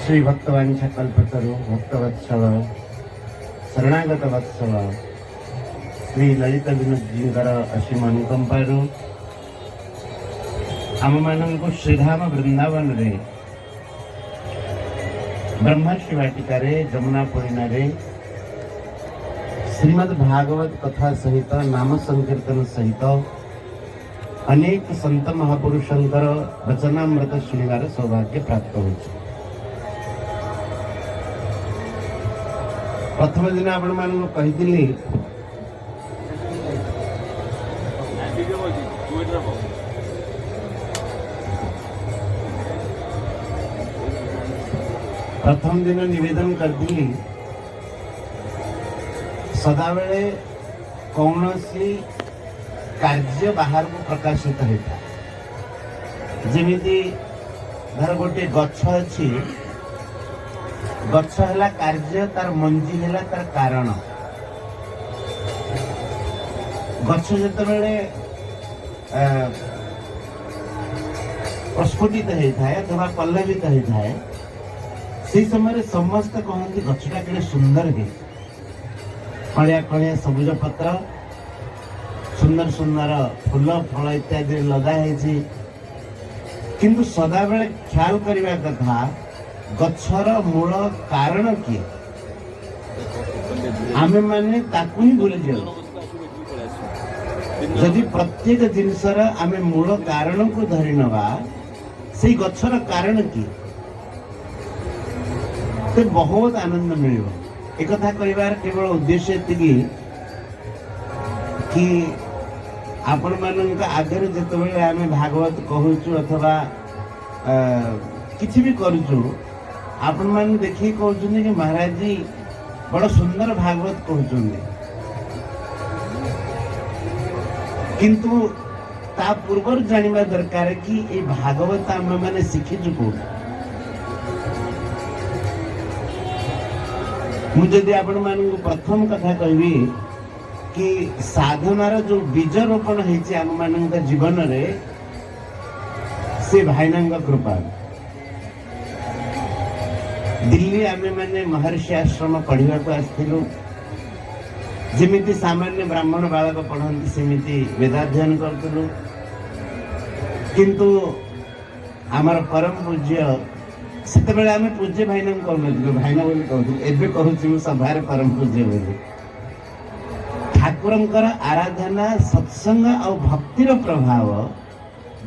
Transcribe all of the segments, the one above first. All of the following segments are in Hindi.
श्री भक्तवांछा कल्पतरु भक्तवत्सल शरणागत वत्सल श्री ललित विनोद जीकर असीम अनुकंपारू आम मान श्रीधाम वृंदावन रे ब्रह्मर्षि वाटिका जमुना पूर्णा श्रीमद् भागवत कथा सहित नाम संकीर्तन सहित अनेक संत महापुरुषंकर वचनामृत शुणिवार सौभाग्य प्राप्त हो। प्रथम दिन आपण मान कही प्रथम दिन निवेदन करती सदाबेले कौन सी कार्य बाहर को प्रकाशित होता जमीती धर गोटे गछ अच्छी गछ है कार्य तार मंजी है तार कारण गछ जिते प्रस्फुटित होता है अथवा पल्लवित होता है से समय समस्त कहते गछटा के सुंदर है कलिया कलिया सबुज पत्र सुंदर सुंदर फूल फल इत्यादि लगाई किंतु सदा बेले ख्याल करने कथा गछर मूल कारण किए आमे माने ताकू ही भूली जाऊ जदि प्रत्येक जिनसर आमे मूल कारण को धरी नवा से गछर कारण किए तो बहुत आनंद मिल एक कथा कहिबार केवल उद्देश्य एतिकी कि आपण मान आगे जिते आम भागवत कहूँ अथवा किसी भी करुचु आपण मान देखिए कहते कि महाराज जी बड़ा सुंदर भागवत कहते किंतु ता पूर्व जानवा दरकार कि ये भागवत आम मैंने शिखीचु कौन मुझे आपण मान प्रथम कथा कहबी कि साधनार जो बीज रोपण है आम मान जीवन रे से भाईना कृपा दिल्ली आमे माने महर्षि आश्रम पढ़ा को आसलु जमी सामान्य ब्राह्मण बालक पढ़ती सेमती वेदाध्ययन करूँ किंतु आमर परम पूज्य से आम पूज्य भाईना कहूँ भाईना बोली कहूँ एवं कहूँ सभार परम पूज्य बोली ठाकुरंकर आराधना सत्संग और भक्तिर प्रभाव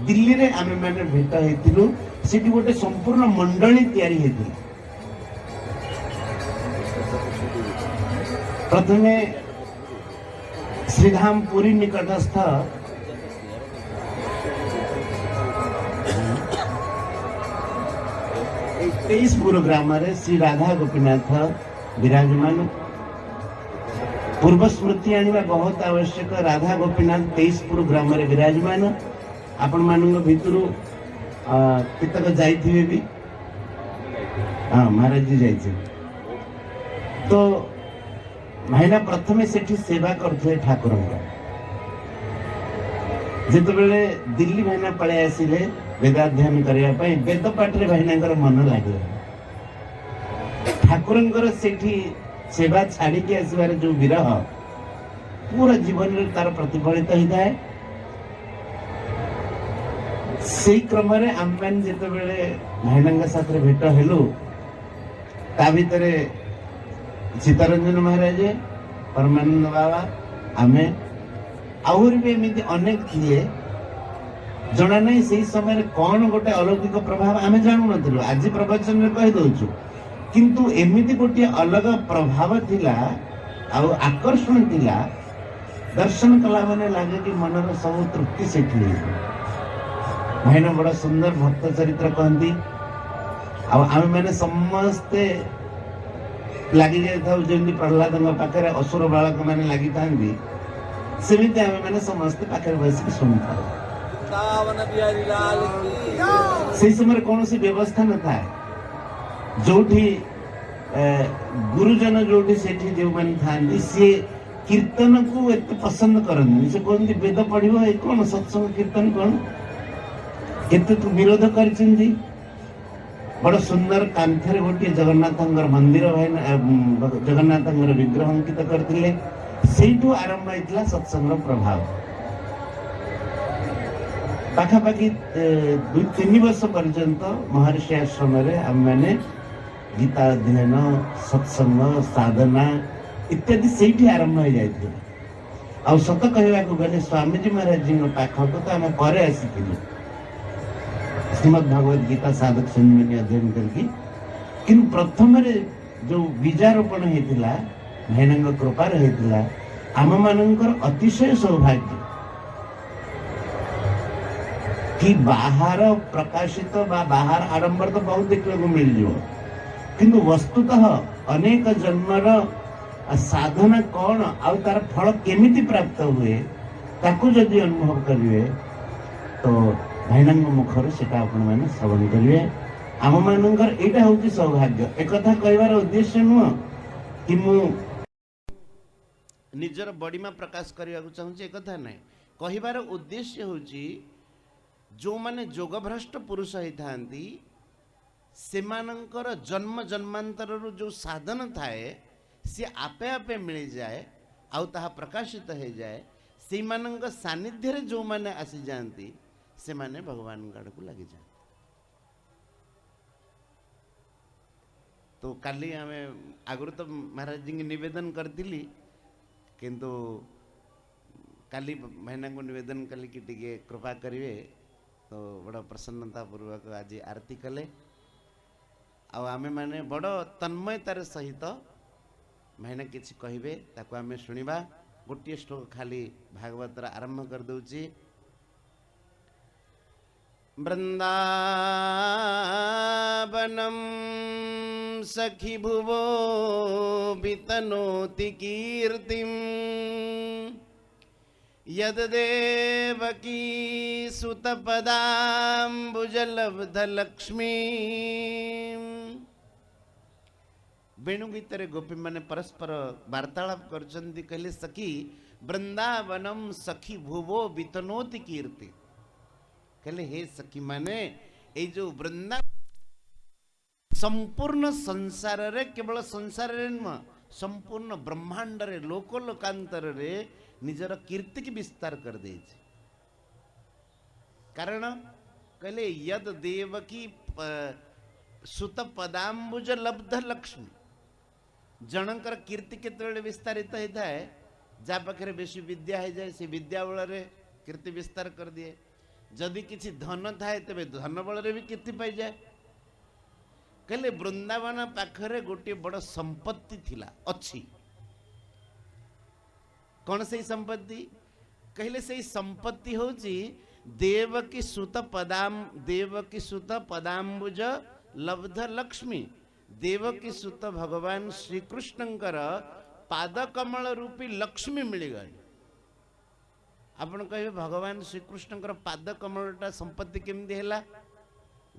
दिल्ली रे आमे माने भेट हेतिलु सेठी गोटे संपूर्ण मंडली तयारी हेति प्रथमे श्रीधाम पुरी निकटस्थ तेईसपुर ग्राम रे श्री राधा गोपीनाथ विराजमान पूर्व स्मृति आनिबा बहुत आवश्यक राधा गोपीनाथ तेईसपुर ग्राम रे विराजमान आपण मानक भितरु केतक जाइथिबे भी हाँ महाराज जी जाइछे तो भाईना प्रथमे सेठी सेवा करथे ठाकुर जितेबेले दिल्ली भाईना पळे आसिले वेदाध्ययन करने पाई वेद पाठ रे भाईना मन लगे ठाकुर सेठी सेवा छाड़ी के आसबार जो विरह पूरा जीवन रे तार प्रतिफलित होता है से क्रम आम मैंने जिते भाईना साथ भेट हेलु ता भितर सीतारंजन महाराज परमानंद बाबा आमे आहरी भी एमती अनेक थे जना नहीं से समय कौन गोटे अलौकिक प्रभाव आमे जानू नु आज प्रवचन में कही दौचु किंतु एमिति गोटे अलग प्रभाव थिला आउ आकर्षण थिला दर्शन कला माने लागे कि मनर सब तृप्ति सेठी भाईना बड़ा सुंदर भक्त चरित्र कहती आम मैंने समस्ते लगी जाती प्रहलाद पाखे असुर बालक मैंने लगी था सेमती आम मैंने समस्ते पाखे बस शुणी था से समय कौन सी व्यवस्था न था जो गुरुजन जो जो मैंने था सी कीर्तन को एत पसंद करते से कहते वेद पढ़ो कौन सत्संग कीर्तन कौन केते तो विरोध कर बड़ सुंदर कांथरे गोटे जगन्नाथ मंदिर जगन्नाथ विग्रह अंकित करते से आरंभ होता सत्संग प्रभाव। पाखापाखि 2-3 वर्ष पर्यंत महर्षि आश्रम आम मैंने गीता अध्ययन सत्संग साधना इत्यादि से आरंभ हो जाए। आ सत कहवा गले स्वामीजी महाराज जी पाखक तो आम पर आसी श्रीमद भागवत गीता साधक संजीवनी अध्ययन करके प्रथम जो बीजारोपण होता भाईना कृपार होता आम मानकर अतिशय सौभाग्य कि बाहर प्रकाशित बाहर आडंबर तो बहुत देखने मिल जाओ किंतु वस्तुतः अनेक जन्मर साधना कौन आ तार फल केमिति प्राप्त हुए ताकू जदि अनुभव करिवे तो भाईना मुखर से मैंने श्रवण करेंगे। आम मानकर यहाँ हूँ सौभाग्य। एक कथा कहबार उद्देश्य नुह कि मु निजर बड़ीमा प्रकाश करने को चाहूँ एक कथा ना कहबार उद्देश्य हूँ जो माने जोगभ्रष्ट पुरुष होता से मानकर जन्म जन्मांतर जो साधन थाए सी आपे आपे मिल जाए आउ ताहा प्रकाशित हो जाए से मानक सानिध्य रे जो माने आसी जाती से माने भगवान गढ़ को लगी जाए। तो काली आमे आगुरी तो महाराज जी निवेदन करथिली किंतु काली भाईना को निवेदन कली कि टिके कृपा करिवे तो बड़ा प्रसन्नता पूर्वक आज आरती कले आमे माने बड़ तन्मयतार सहित भाईना किछि कहिबे ताको आमे शुणिबा। गोटे श्लोक खाली भागवत आरंभ कर दउची। वृंदावनम सखी भुवो वितनोति कीर्तिम यद्देवकी सुतपदाम्बुजलब्ध लक्ष्मी। वेणु गीत गोपी माने परस्पर वार्तालाप करचंदी कहले सखी वृंदावनम सखी भुवो वितनोति कीर्ति। कहले हे सखी माने ए जो वृंदावन संपूर्ण संसार रे केवल संसार रे न संपूर्ण ब्रह्मांड रे लोकांतर रे निजर कीर्ति की विस्तार कर दे। कारण कहले यद देवकी सुत पदाम्बुज लब्ध लक्ष्मी जनकर कीर्ति केतବେଳେ विस्तारित होता है जा पाखे बेसी विद्या हो जाए से विद्या बल रे कीर्ति विस्तार कर दिए। जदि किसी धन थाए तेरे धन बल रे भी कीर्ति पाई जाए। कहले वृंदावन पाखरे गोटे बड़ संपत्ति थिला अच्छी। कौन से संपत्ति कहले से संपत्ति होची देवकी सुत पदाम्बुज लब्ध लक्ष्मी। देवकी सुत भगवान श्री कृष्णंकर पाद कमल रूपी लक्ष्मी मिलगली। आपण कहे भगवान श्री कृष्णंकर पाद कमलटा संपत्ति केमती हैला।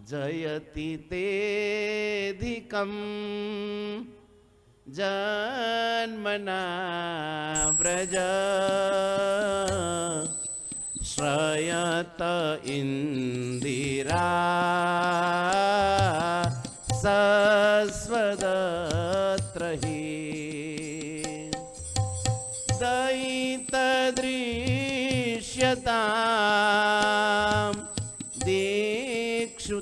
जयति तेधिकम जन्मना व्रज श्रयत इंदिरा सस्वदत्र हि दयित दृश्यतां दीक्षुतावका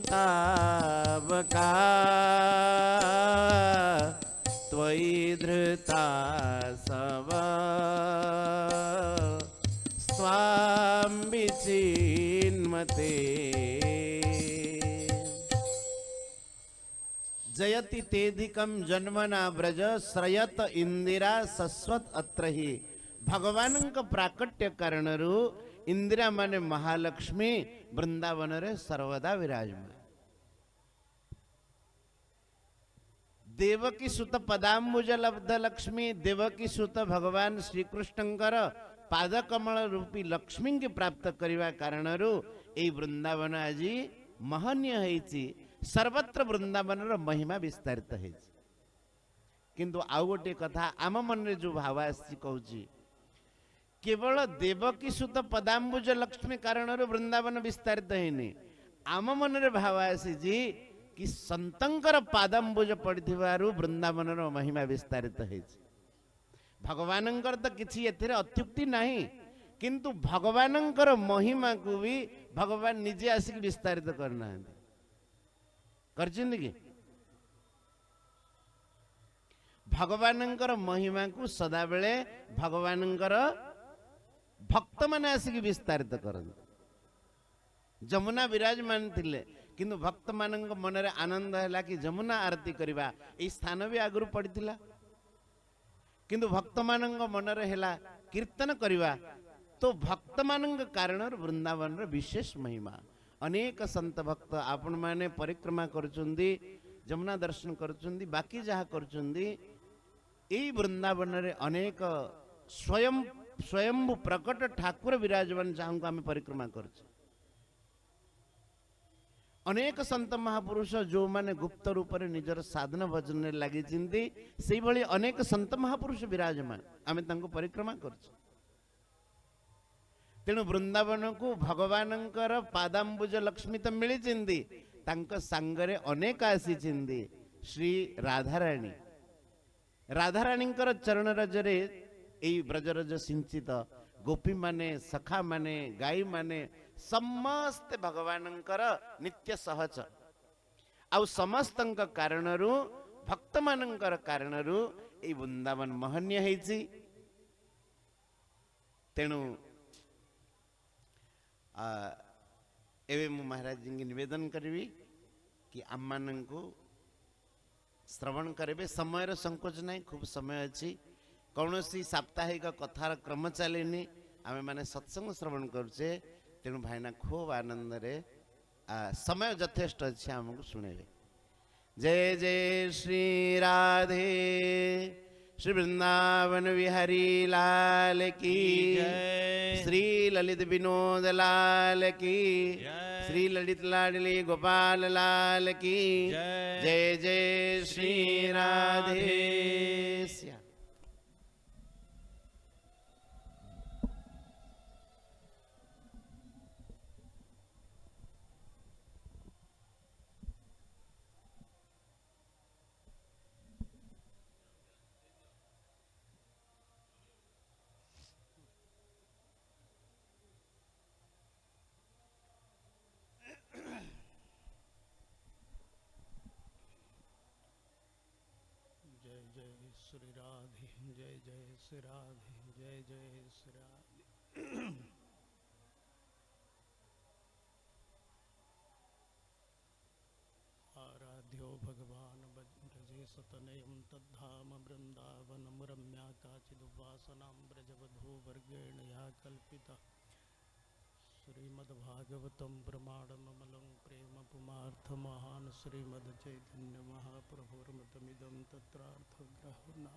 त्वयि धृता सव स्वां विचिन्मते। जयति तेधिकम जन्मना व्रज श्रयत इंदिरा सस्वत अत्र हि। भगवान का प्राकट्य कारण इंदिरा माने महालक्ष्मी वृंदावन रे सर्वदा विराजमान। देवकी सुत पदाम्बुज लब्ध लक्ष्मी देवकी सुत भगवान श्री कृष्णंकर पाद कमल रूपी लक्ष्मी के प्राप्त करने कारण यही वृंदावन आज महनीय होती। सर्वत्र वृंदावन महिमा विस्तारित है। किंतु आउ गोटे कथा आम मन में जो भाव कहूँ केवल देवकी सुत पदाम्बुज लक्ष्मी कारण वृंदावन विस्तारित है। आम मन में भाव आसी कि संतंकर पादंबुज पड़िथिबारु वृंदावनर महिमा विस्तारित हेछि। भगवानंकर तो किछि एथिरे अत्युक्ति नाही, किंतु भगवानंकर महिमा को भी भगवान निजे आसिक विस्तारित करना करछिंदी कि भगवानंकर महिमा को सदा बेले भगवानंकर भक्त माने आसिक विस्तारित करନ୍ତି। जमुना विराजमान थिले किंतु भक्त मानक मन रे आनंद हैला कि जमुना आरती करबा। ए स्थान भी आगरु पड़िथिला, किंतु भक्त मानक मन रे हैला कीर्तन करबा। तो भक्त मानक कारण वृंदावन रे विशेष महिमा। अनेक संत भक्त आपण माने परिक्रमा करचुंदी, जमुना दर्शन करचुंदी, बाकी जहा करचुंदी। ए वृंदावन रे अनेक स्वयं प्रकट ठाकुर विराजमान जहां को आम परिक्रमा करछ। अनेक संत महापुरुष जो माने गुप्त रूप रे निजर साधना भजन रे लागि चिंती, सेही भली अनेक संत महापुरुष विराजमान आमे तांको परिक्रमा करछ। तेणु वृंदावन को भगवानंकर पादांबुज लक्ष्मी तो मिली चिंदी, तांको संगरे अनेक आसी चिंदी। श्री राधाराणी राधाराणींकर चरण रजरे एई ब्रजरज सिंचित गोपी माने, सखा माने, गाई माने समस्त भगवानंकर नित्य सहज। आउ समस्तंक कारणरू भक्त मानंकर कारणरू एई वृंदावन महनीय हेछि। तेणु एवं मु महाराज जी निवेदन करी कि आम मान को श्रवण करेंगे। समय संकोच नहीं, खूब समय अच्छी। कौन सी साप्ताहिक कथार क्रम चलनी, आम मैंने सत्संग श्रवण करुचे। तेणु भाईना खूब आनंद रे समय यथेष्ट अच्छे आमको शुणे। जय जय श्री राधे, श्री वृंदावन विहारी लाल की जय, श्री ललित विनोद लाल की जय, श्री ललित लाडली गोपाल लाल की जय। जय जय श्री राधे श्याम। जय जय श्री राधे, जय जय श्री राधे, जय जय श्री राधे। आराध्यो भगवान ब्रजे सतनयं तद्धाम वृंदावनम रम्या काचिदुपासनां ब्रजवधू वर्गेण या कल्पिता। श्रीमद्भागवतं प्रमाणममलं प्रेम पुमार्थ महान श्रीमद् चैतन्य महाप्रभुर्मतमिदं तत्रार्थग्रहणा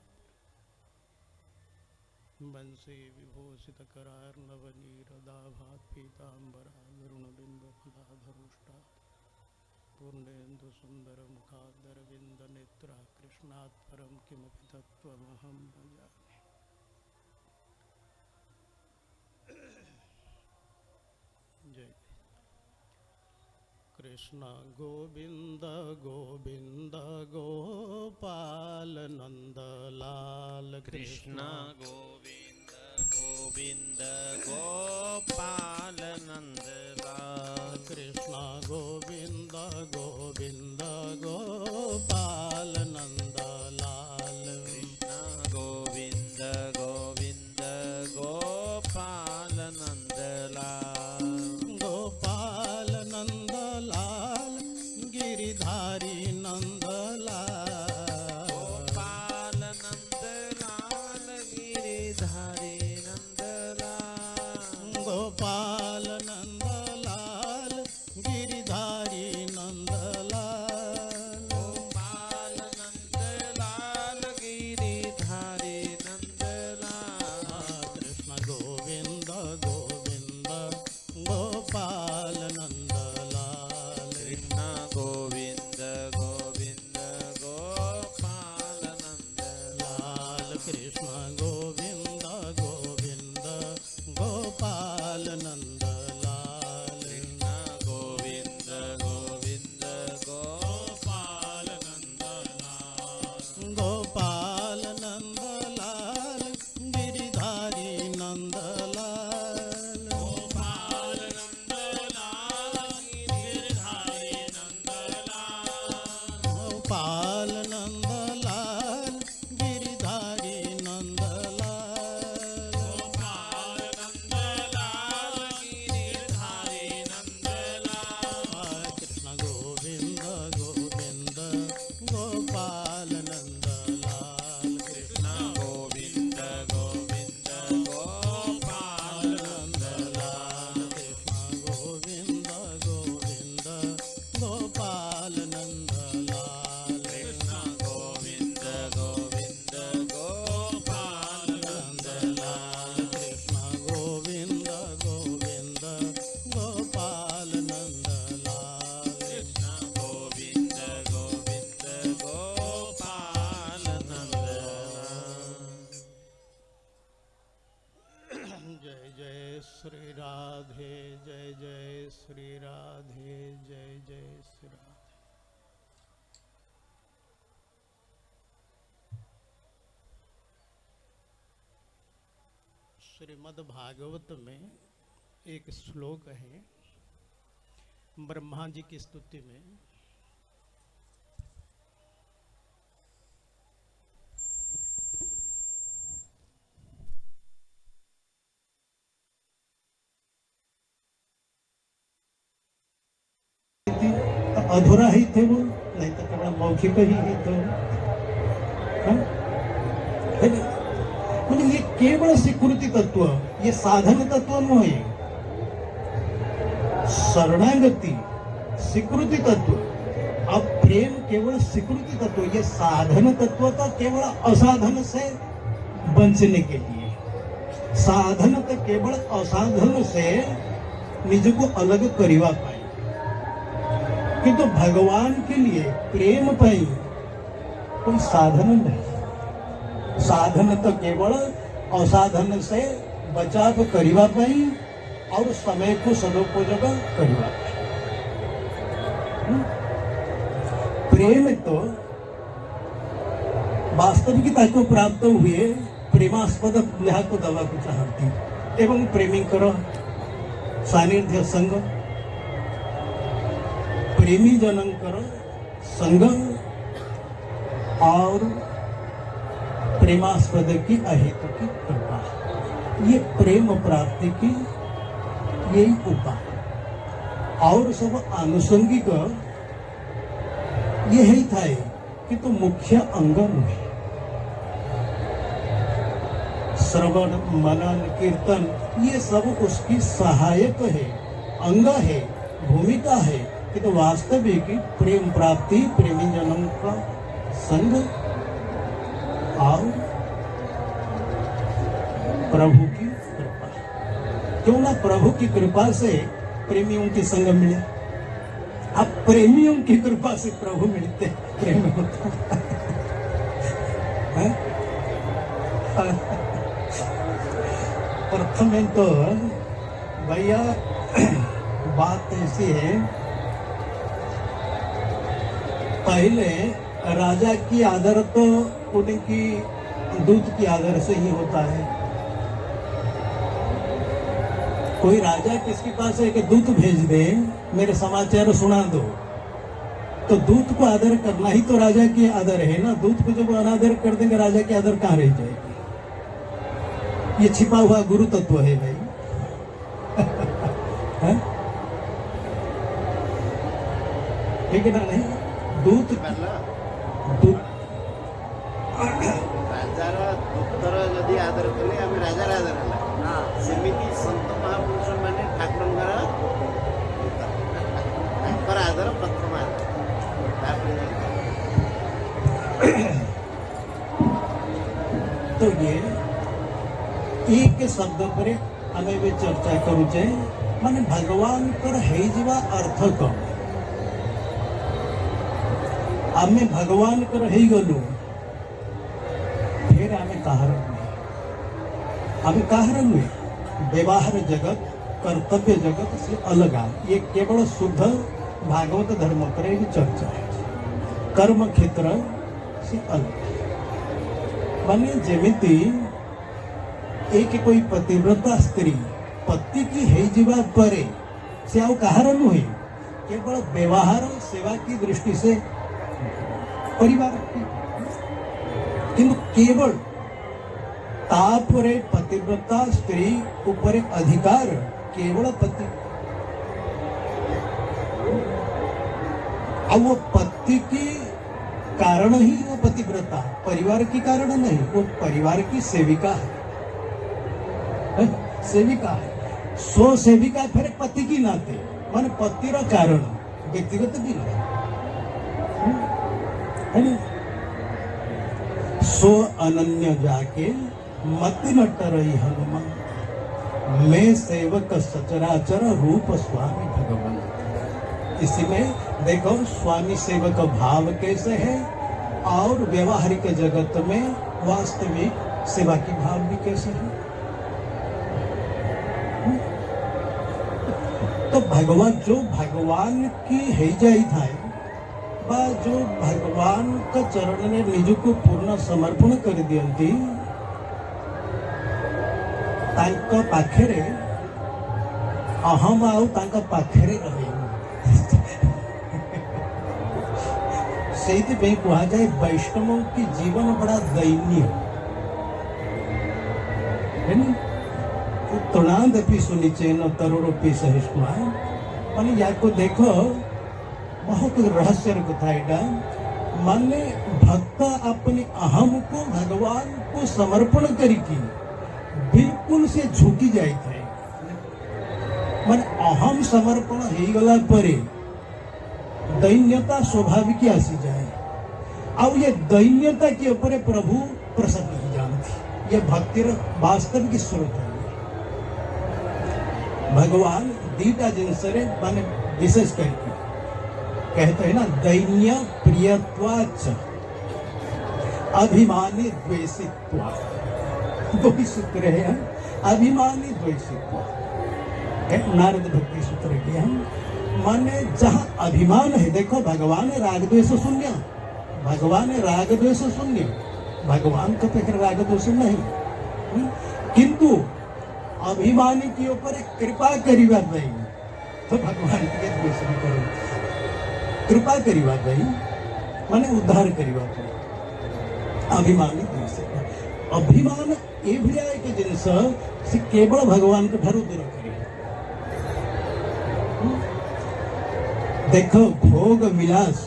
वंशे विभूषितकरार्णवनीरदाभात् पीताम्बरारुणबिम्बफलाधरुष्टा पूर्णेन्दुसुन्दरमुखादरविन्दनेत्रा कृष्णात् परं किमपि तत्त्वमहं न जाने। जय कृष्ण गोविंद गोविंद गोपाल नंदलाल, कृष्ण गोविंद गोविंद गोपाल नंदलाल, कृष्ण गोविंद गोविंद गोपाल नंदलाल, कृष्ण गोविंद गोविंद गोपाल नंदलाल, गोपाल नंदलाल गिरिधारी नंदलाल, गोपाल नंदलाल गिरिधारी नंदलाल, गोपाल नंदलाल गिरिधारी नंदलाल, गोपाल नंदलाल गिरिधारी नंदलाल, कृष्ण गोविंद गोविंद गोपाल नंदलाल, कृष्ण गोविंद गोविंद राधे जय जय श्री राधे जय जय श्री राधे। श्रीमद् भागवत में एक श्लोक है ब्रह्मा जी की स्तुति में। अधूरा ही थे वो, नहीं तो केवल मौखिक ही तो हाँ? म्हणजे ये केवळ स्वीकृति तत्व, ये साधन तत्व नहीं, शरणागति स्वीकृति तत्व। अब प्रेम केवल स्वीकृति तत्व, ये साधन तत्व तो केवल असाधन से बचने के लिए, साधन तो केवल असाधन से निज को अलग करिवा पाए, किंतु भगवान के लिए प्रेम पाई कोई साधन नहीं। साधन तो केवल असाधन से बचाव करिवा पाई और समय को सदुपयोग करिवा पाई। प्रेम तो वास्तविकता को प्राप्त हुए प्रेमास्पद यह को दवा को चाहती एवं प्रेमी करो सानिध्य संग, प्रेमी जनन करो संग और प्रेमास्पद की अहेतु की कृपा, ये प्रेम प्राप्ति की यही उपाय। और सब आनुषंगिक यही था कि तो मुख्य अंग नहीं, श्रवण मनन कीर्तन ये सब उसकी सहायक है, अंग है, भूमिका है, कि तो वास्तविक प्रेम प्राप्ति प्रेमी जनों का संग और प्रभु की कृपा। क्यों ना प्रभु की कृपा से प्रेमियों की संग मिले, अब प्रेमियों की कृपा से प्रभु मिलते प्रेम होता है। प्रथम तो भैया बात ऐसी है, पहले राजा की आदर तो उनकी दूत की आदर से ही होता है। कोई राजा किसके पास एक दूत भेज दे, मेरे समाचार सुना दो, तो दूत को आदर करना ही तो राजा की आदर है ना। दूत को जब अनादर कर देंगे राजा की आदर कहाँ रह जाएगी। ये छिपा हुआ गुरु तत्व है भाई। ठीक है ना? नहीं दूत दूत राजार दूतर जदि आदर कले आम राजार आदर है, सेमिति संत महापुरुष माने ठाकुरंकर आदर प्रथम आदर। तो ये एक शब्द पर हमें भी चर्चा करुचे, माने भगवान कर है जीवा अर्थ कौन। आमे भगवान कर है गलु, फिर आमे कारण नहीं, आमे कारण नहीं। व्यवहार जगत कर्तव्य जगत से अलग आ, ये केवल शुद्ध भागवत धर्म पर एक चर्चा है। कर्म क्षेत्र से अलग माने जेमिति एक कोई पतिव्रता स्त्री पति की है जीवा परे से आउ कहार नुहे, केवल व्यवहार सेवा की दृष्टि से परिवार की, किंतु केवल तापरे पतिव्रता स्त्री ऊपर अधिकार केवल पति। अब वो पति की कारण ही वो पतिव्रता, परिवार की कारण नहीं, वो परिवार की सेविका है, सेविका है। सो सेविका फिर पति की नाते मान पति रा कारण व्यक्तिगत भी नहीं है। सो अनन्य जाके मति न टरई हनुमान, मैं सेवक सचराचर रूप स्वामी भगवान। इसी में देखो स्वामी सेवक भाव कैसे है और व्यवहारिक जगत में वास्तविक सेवा की भाव भी कैसे है। तो भगवान जो भगवान की है जाई थाए बा जो भगवान का चरण में निज को पूर्ण समर्पण कर दियंती तांका पाखरे अहम आउ तांका पाखरे रहे सेति पे कहा जाए वैष्णवों की जीवन बड़ा दयनीय है ना तुणादपि सुनिचेन तरुणोपि सहिष्णुवान् माने याको देखो बहुत रहस्य कथा एटा माने भक्त अपने अहम को भगवान को समर्पण करिकी बिल्कुल से झुकी जाए थे माने अहम समर्पण हो गला परे दैन्यता स्वाभाविक आसी जाए अब ये दैन्यता के ऊपर प्रभु प्रसन्न ही जानती ये भक्तिर वास्तविक स्रोत है भगवान दीटा जिनस माने विशेष करके कहते हैं ना दैन्य प्रियत्वाच अभिमानी द्वेषित्वा दो ही सूत्र है अभिमानी द्वेषित्वा नारद भक्ति सूत्र के हम माने जहां अभिमान है देखो भगवान है राग द्वेष शून्य भगवान है राग द्वेष शून्य भगवान का पेकर राग द्वेष नहीं किंतु अभिमानी के ऊपर कृपा करिवा नहीं तो भगवान के द्वेष नहीं करो कृपा करिवा नहीं माने उद्धार करिवा अभिमानी द्वेष अभिमान ए भलिया एक जिनस से केवल भगवान के ठारू दूर करे देखो भोग विलास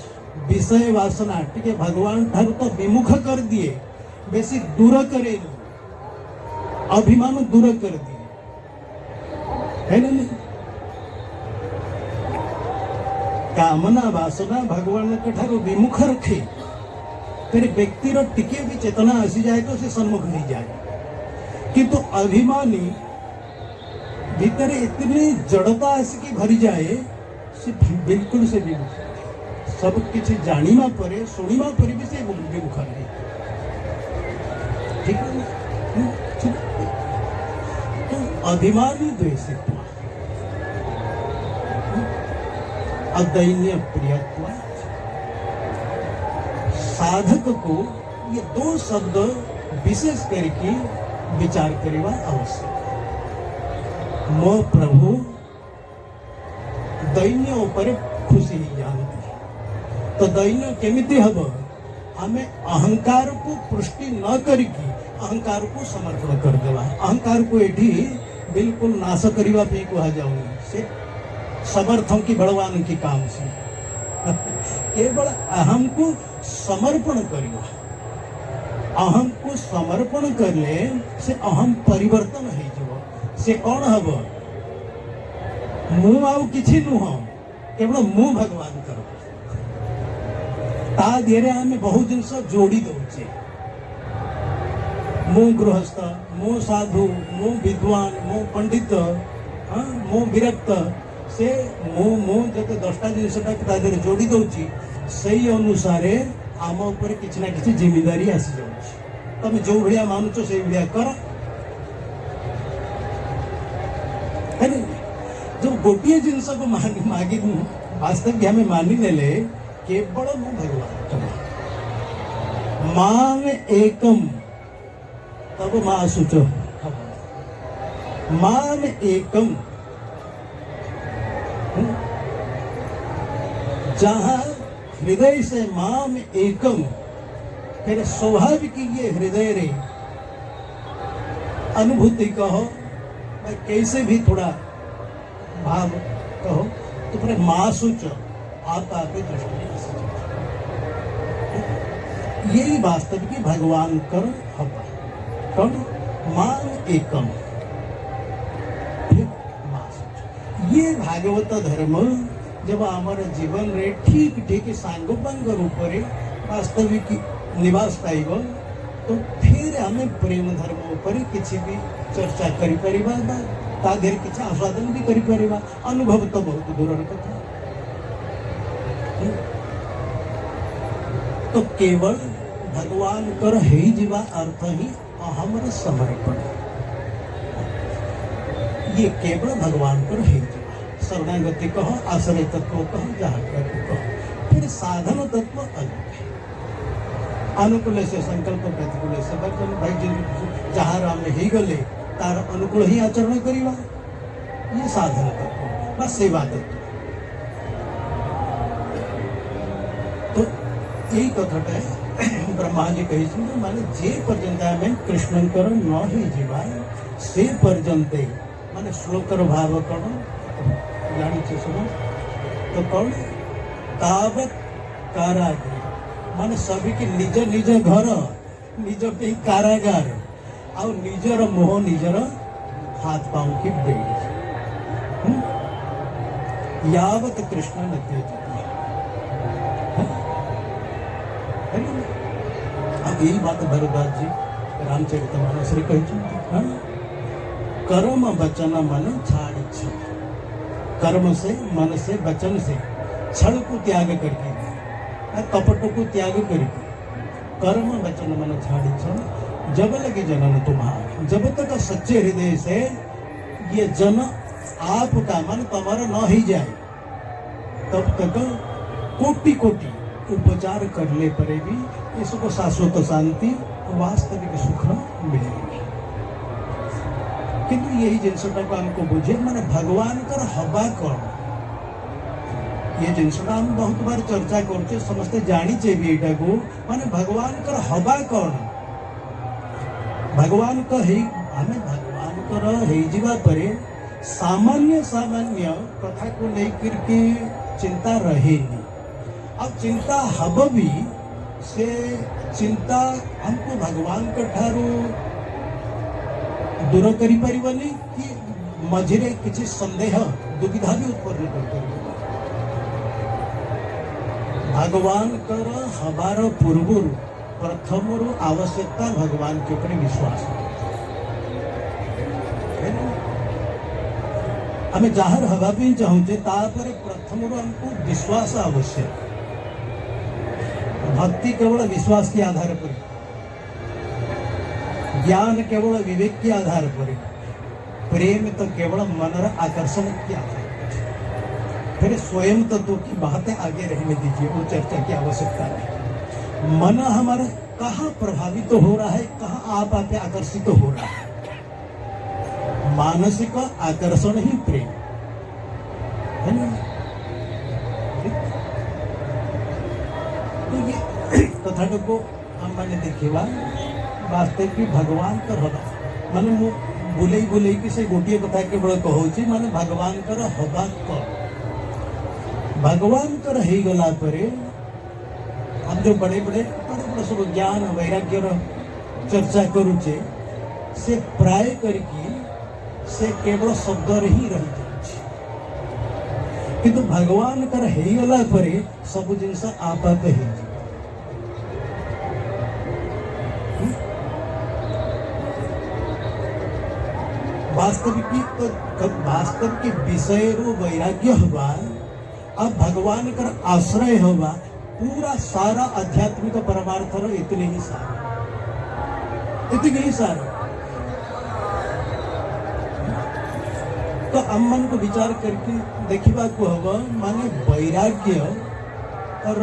विषय वासना टिके भगवान ठारू तो विमुख कर दिए बेसी दूर करे अभिमान दूर कर दिए है ना नहीं कामना वासना भगवान के ठारू विमुख रखे फिर व्यक्ति टिके भी चेतना आसी जाए तो से सम्मुख नहीं जाए किंतु अभिमानी भीतर इतनी जड़ता आसिकी भरी जाए से बिल्कुल से विमुख सब किसी जानिमा परे सुनिमा परे भी से विमुख रहे ठीक है तो अभिमानी द्वेषित्व अदैन्य प्रियत्व साधक को ये दो शब्द विशेष करके विचार करवा आवश्यक मो प्रभु दैन्य ऊपर खुशी जानती तो दैन्य केमिति हब हमें अहंकार को पुष्टि न करके अहंकार को समर्पण कर देवा अहंकार को एठी बिल्कुल नाश करवा पे कहा जाऊंगी से समर्थों की भगवान की काम से केवल अहम को समर्पण करवा अहम को समर्पण कर ले से अहम परिवर्तन है जो से कौन हब मु आउ किछि नुह केवल मु भगवान करो ता देरे हमें बहुत जिनस जोड़ी दौचे मु गृहस्थ मु साधु मु विद्वान मु पंडित मु विरक्त से मु जब 10टा जिन जोड़ी दौची सही अनुसार आम उपर किसी ना किसी जिम्मेदारी आसी जाऊँ तुम जो भाया मानुच से भाया कर जो गोटे जिनस को मागी वास्तविक हमें मानि नेले केवल मु भगवान माम एकम तब मां सुच माम एकम जहां हृदय से माम एकम फिर स्वाभाविक ये हृदय रे अनुभूति कहो कैसे भी थोड़ा भाव कहो तो फिर मासुच आता पे दृष्टि यही वास्तविक भगवान कर हवा कौन मान एकम ये भागवत धर्म जब हमारे जीवन रे ठीक ठीक सांगोपांग रूप रे वास्तविक निवास पाइब तो फिर हमें प्रेम धर्म ऊपर किसी भी चर्चा करि परिबा ता देर किसी आस्वादन भी करि परिबा अनुभव तो बहुत दूर कथा तो केवल भगवान कर हे जीवा अर्थ ही अहमर समर्पण ये केवल भगवान कर हे जीवा शरणागति कहो, आश्रय तत्व कहो, जहाँ कहो। फिर साधन तत्व अलग है। अनुकूल से संकल्प, प्रतिकूल से वर्तन। भाई जहाँ राम ही गले तार अनुकूल ही आचरण करिवा, ये साधन तत्व बा सेवा तत्व। तो यही कथटा है ब्रह्मा जी कही माने जे पर्यंत आमे कृष्णंकर न ही जीवा से पर्यंत माने श्लोकर भाव कौन जानी सुनो तो कौन तावत कारागृह माने सभी की निज निज घर निज के कारागार और निजर मोह निजर हाथ पांव की बेड़ी यावत कृष्ण न त्यजति। अब यही बात भरद्वाज जी रामचरितमानस रे कही कर्म वचन मन छाड़ छल। कर्म से मन से वचन से छल को त्याग करके कपट को त्याग करके कर्म वचन मन छाड़ छल जब लगे जनन तुम्हारा। जब तक सच्चे हृदय से ये जन आपका मन तुम्हारा न ही जाए तब तक कोटि कोटि उपचार करने पर भी इसको शाश्वत शांति वास्तविक सुख मिलेगी। किंतु यही जिनसटा को हमको बुझे माने भगवान कर हवा कौन ये जिनसटा हम बहुत बार चर्चा करते समझते जानी चाहिए एटा को माने भगवान कर हवा कौन भगवान का ही हमें भगवान कर हे जीवा परे सामान्य सामान्य कथा को लेकर के चिंता रहेगी। अब चिंता हब भी से चिंता हमको भगवान के ठारू दूर करी परिबनी कि मझिरे किसी संदेह दुविधा भी उत्पन्न कर भगवान कर हबार पूर्व प्रथम आवश्यकता भगवान के ऊपर विश्वास हमें जाहर हवा भी चाहूचे तापर प्रथम हमको विश्वास आवश्यक। भक्ति केवल विश्वास के आधार पर, ज्ञान केवल विवेक के आधार पर, प्रेम तो केवल मनर आकर्षण के आधार पर। फिर स्वयं तत्व की बातें आगे रहने दीजिए, वो चर्चा की आवश्यकता नहीं। मन हमारा कहाँ प्रभावित तो हो रहा है, कहाँ आप आकर्षित तो हो रहा है। मानसिक आकर्षण ही प्रेम है ना। तो ये कथा को हम मैंने देखेवा वास्तव की भगवान कर हवा माने मु बुलेई बुलेई कि से गोटिए कथा केवल कहूची माने भगवान कर हवा कर भगवान कर ही गला परे हम जो बड़े बड़े सब ज्ञान वैराग्य चर्चा करूचे से प्राय करके से केवल शब्द ही रही जाए किंतु भगवान कर ही गला परे सब जिनस आप ही वास्तव के विषय रो वैराग्य हुआ अब भगवान कर आश्रय हुआ पूरा सारा आध्यात्मिक परमार्थ रो इतने ही सारा तो हम मन को विचार करके देखा को हवा माने वैराग्य और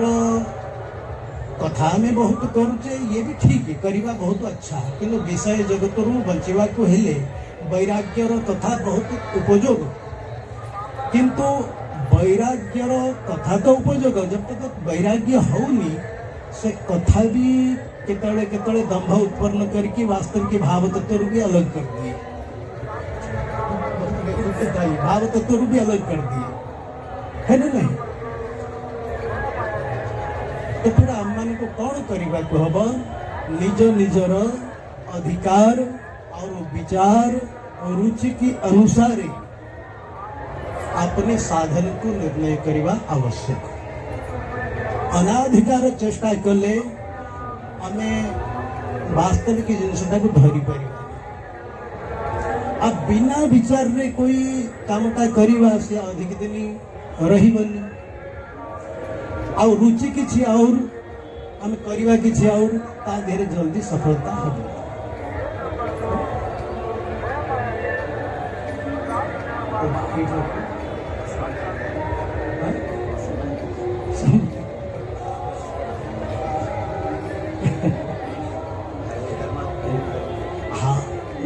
कथा में बहुत करुचे ये भी ठीक है करीबा बहुत अच्छा है कि विषय जगत रू बचवा को हेले वैराग्य तथा बहुत उपयोग किंतु वैराग्य कथा तो उपयोग जब तक वैराग्य होनी से कथा भी केतळे केतळे दंभ उत्पन्न करके वास्तव के भाव तत्व भी अलग कर दिए भाव तत्व भी अलग कर दिए है ना नहीं। तो फिर हम मान को कौन करने को हम निज निजर अधिकार और विचार और रुचि की अनुसार अपने साधन को निर्णय करवा आवश्यक। अनाधिकार चेष्टा कले हमें वास्तविक जिनसटा को धरी पार अब बिना विचार रे कोई कामटा करवा से अधिक दिन रही बनी और रुचि किसी और हम करवा किसी और ता धीरे जल्दी सफलता हो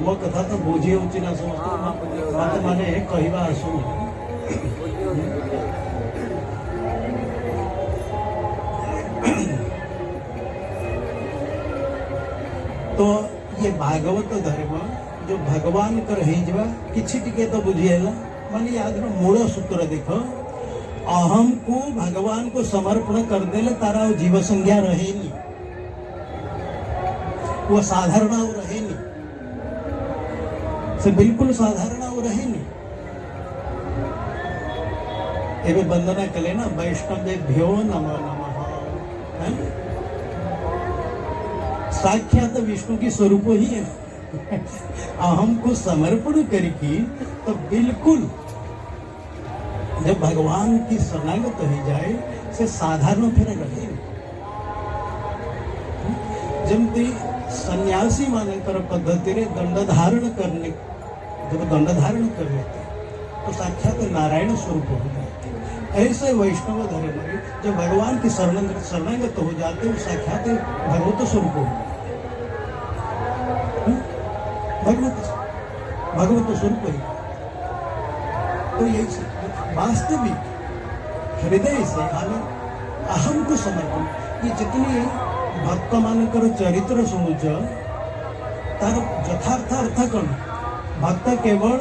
ମୋ କଥା ତ ବୁଝି ହେଉଛି ନା ସମସ୍ତଙ୍କୁ ମତେ ମାନେ କହିବା ଆସୁନି। तो ये भागवत धर्म जो भगवान कर ହେଇଯିବା କିଛି ଟିକେ तो बुझिएला माने याद मूल सूत्र देख अहम को भगवान को समर्पण कर देले तारा जीव संज्ञा रहेनी, वो साधारण रहेनी, से बिल्कुल साधारण रहेनी। एवं वंदना कले ना वैष्णवेभ्यो नमो नमः, साक्षात विष्णु की स्वरूप ही है। अहम को समर्पण करके तो बिल्कुल जब भगवान की शरणागत हो जाए से साधारण फिर रहे जमती सन्यासी मानकर पद्धति रे दंड धारण करने जब दंड धारण कर लेते तो साक्षात नारायण स्वरूप हो जाते। ऐसे वैष्णव धर्म में जब भगवान की शरणागत हो जाते वो साक्षात भगवत स्वरूप हो जाते। भगवत स्वरूप है। तो यही वास्तविक हृदय से हमें अहम को समर्पण, ये जितनी भक्त मानकर चरित्र शुणुच तार यथार्थ अर्थ कौन भक्त केवल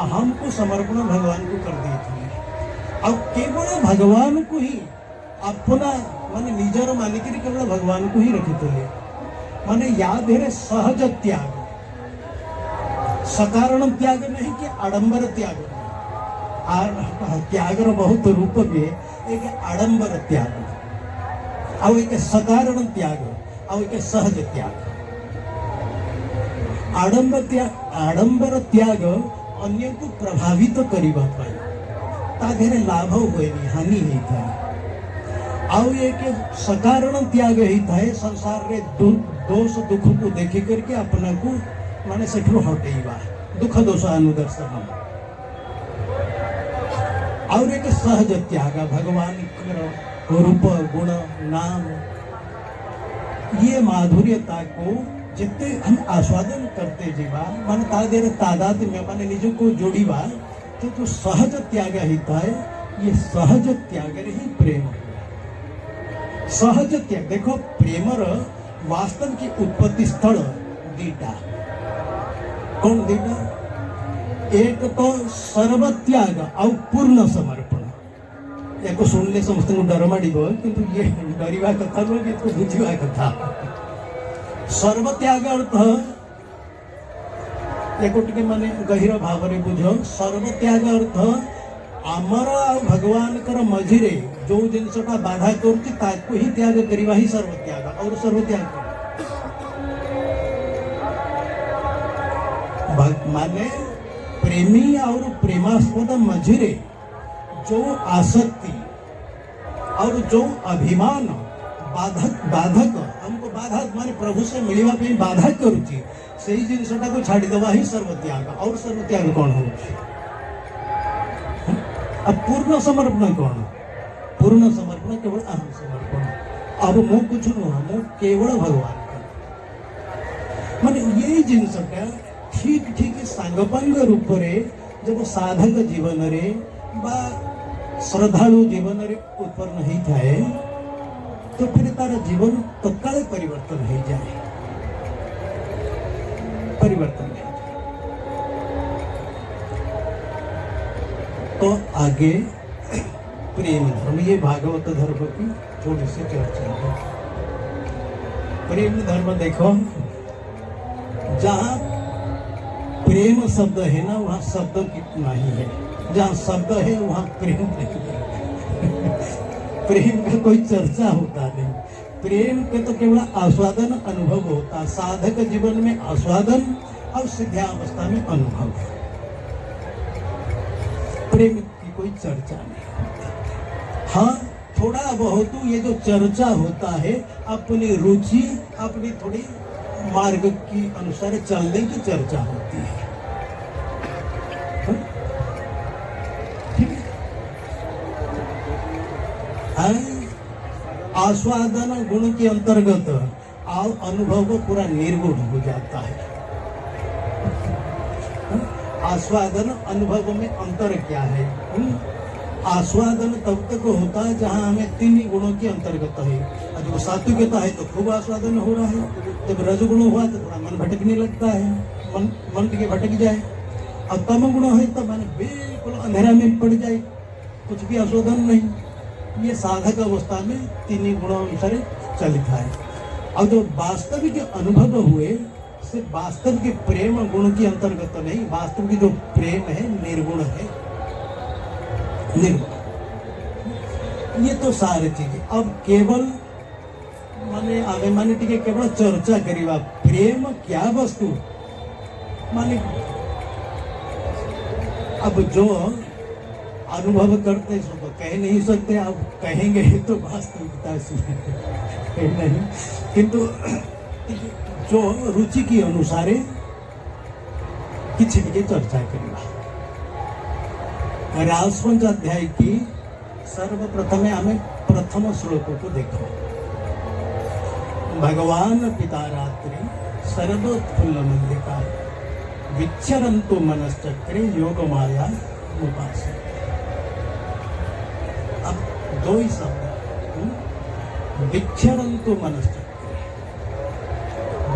अहम को समर्पण भगवान को कर देते और केवल भगवान को ही अपना माने निजर मानिक केवल भगवान को ही रखी माने याद है सहज त्याग, सकारण त्याग नहीं कि आडंबर त्याग। त्यागर बहुत रूप भी है, एक आडंबर त्याग और एक सकारण त्याग और एक सहज त्याग। आडंबर त्याग अन्य को प्रभावित करिबा पाई ताधेरे लाभ हुए हानि होता है। आउ एक सकारण त्याग होता है संसार रे दोष दुख को देखी करके अपना को माने सेठू हटेइबा दुख दोष अनुदर्शन। और एक सहज त्याग भगवान रूप गुण नाम ये माधुर्यता को जितने हम आस्वादन करते जीवा मन तादेर तादाद में माने निज को जोड़ीवा तो जो सहज त्याग होता है ये सहज त्याग ही प्रेम। सहज त्याग देखो प्रेमर वास्तव की उत्पत्ति स्थल दीटा कौन दीटा, एक तो सर्वत्याग और पूर्ण समर्पण। या सुनले समस्त डर माड़ किंतु ये डरवा कथा नुह कि बुझा कथा। सर्वत्याग अर्थ टे माने गहिर भाव में बुझ। सर्वत्याग अर्थ आमर आ भगवान कर मझिरे जो जिनसटा बाधा कर ही त्याग करवा ही सर्वत्याग। और सर्वत्याग माने प्रेमी और प्रेमास्पद मझिरे जो आसक्ति और जो अभिमान बाधक हमको बाधा माने प्रभु से मिलवा पे बाधा करुची से ही जिनसटा को छाड़ी दवा ही सर्वत्याग। और सर्वत्याग कौन हो? अब पूर्ण समर्पण कौन? पूर्ण समर्पण केवल अहम समर्पण। अब मु कुछ नुह मु केवल भगवान का माने यही जिनसटा ठीक ठीक सांगपांग रूप रे जब साधक जीवन रे बा श्रद्धालु जीवन रे उत्पन्न ही थाए तो फिर तार जीवन तत्काल परिवर्तन हो जाए। परिवर्तन हो जाए तो आगे प्रेम धर्म, ये भागवत धर्म की थोड़ी सी चर्चा है। प्रेम धर्म देखो जहां प्रेम शब्द है ना वहाँ शब्द कितना ही है, जहाँ शब्द है वहाँ प्रेम नहीं है। प्रेम का कोई चर्चा होता नहीं। प्रेम के तो केवल आस्वादन अनुभव होता, साधक जीवन में आस्वादन और सिद्धावस्था में अनुभव। प्रेम की कोई चर्चा नहीं होती। हाँ थोड़ा बहुत ये जो चर्चा होता है अपनी रुचि अपनी थोड़ी मार्ग की अनुसार चलने की चर्चा होती है। आस्वादन गुण के अंतर्गत अनुभव को पूरा निर्गुण हो जाता है। आस्वादन अनुभव में अंतर क्या है? आस्वादन तब तक होता है जहाँ हमें 3 गुणों के अंतर्गत है। और जब सात्विकता है तो खूब आस्वादन हो रहा है, जब रजगुण हुआ तो थोड़ा मन भटकने लगता है, मन के भटक जाए। और तम गुण है तो मन बिल्कुल अंधेरा में पड़ जाए, कुछ भी आस्वादन नहीं। ये साधक अवस्था में 3 गुणों अनुसार चलता है। और जो वास्तविक अनुभव हुए से वास्तविक प्रेम गुण के अंतर्गत नहीं, वास्तविक जो प्रेम है निर्गुण है, निर्गुण। ये तो सारी चीज। अब केवल माने आगे माने टिके केवल चर्चा करिवा प्रेम क्या वस्तु माने। अब जो अनुभव करते सो तो कह नहीं सकते, अब कहेंगे तो वास्तविकता से नहीं, किंतु जो रुचि की अनुसारे किसी भी चर्चा करिवा। 8वां अध्याय की सर्वप्रथम हमें प्रथम श्लोक को देखो। भगवान पिता रात्रि सर्वोत्फुल्ल मल्लिका विचरन्तु मनश्चक्रे योग माया उपासते। अब 2 ही शब्द, विचरन्तु मनश्चक्रे,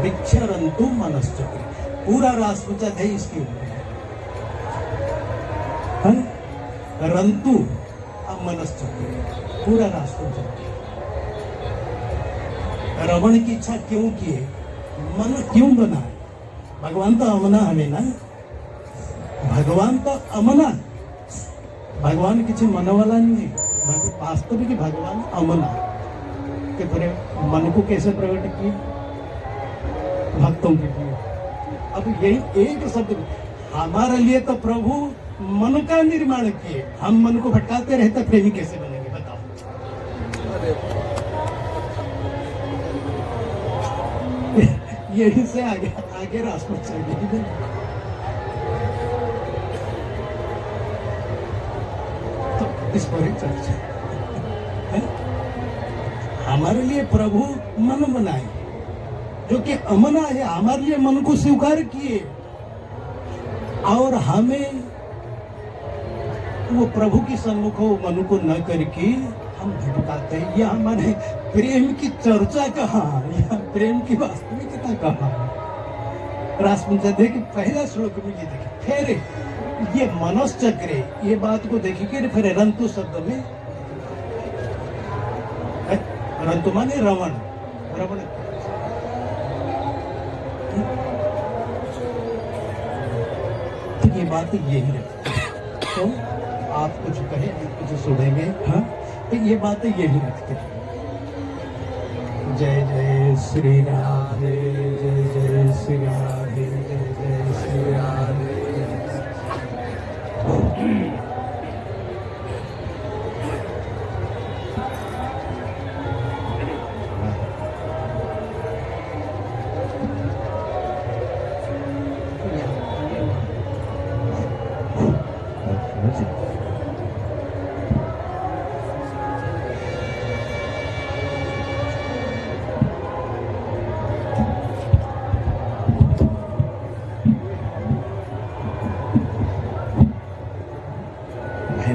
विचरन्तु मनश्चक्रे। पूरा राष्ट्र है इसके ऊपर, रंतु मनश्चक्र, पूरा राष्ट्र। रमण की इच्छा क्यों की है? मन क्यों बना है? भगवान तो अमना हमें ना, भगवान तो अमना, भगवान किसी मन वाला नहीं है। वास्तविक भगवान अमना के पूरे मन को कैसे प्रकट किए? भक्तों के लिए। अब यही एक शब्द हमारे लिए तो प्रभु मन का निर्माण किए, हम मन को भटकाते रहते, प्रेमी कैसे बनेंगे बताओ? यही से आगे आगे राष्ट्र चाहिए। तो इस पर एक चर्चा है। हमारे लिए प्रभु मन बनाए जो कि अमना है, हमारे लिए मन को स्वीकार किए, और हमें वो प्रभु की सम्मुख मन को न करके हम भटकाते हैं। यह हमारे प्रेम की चर्चा कहाँ, यह प्रेम की वास्तविकता कहाँ? राष्ट्र के पहला श्लोक में ये देखे, फिर ये मनश्चक्रे, ये बात को देखिए। फिर रंतु शब्द में, रंतु माने रमण, रमण। तो ये बात यही है। तो आप कुछ कहें, कुछ सुनेंगे, हाँ? तो ये बातें यही रखते हैं। जय जय श्री राधे, जय जय श्री राधे, जय जय श्री राधे।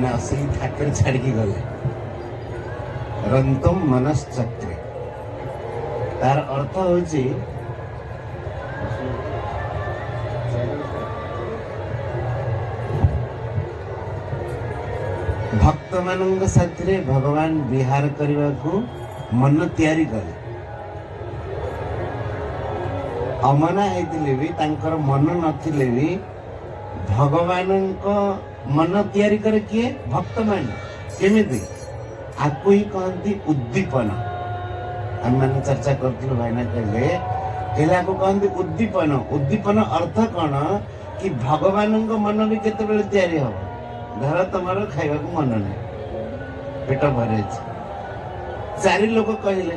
असली ठाकर छाड़ी गले रंतम मनश्चक्रे, तार अर्थ होची भक्त मानंग साथी भगवान विहार करने को मन तैयारी कले। अमना होते भी तांकर मन नथिले भी भगवान मन तैयारी करे किए? भक्त मान। केमिति? आपको ही कहती उद्दीपन। हम मैंने चर्चा करथिलु भाईना कहले आपको कहती उद्दीपन। उद्दीपन अर्थ कौन कि भगवान मन भी केते बेले तैयारी हो। धर तुम खाइबा को मन नहीं, पेट भरे 4 लोग कहले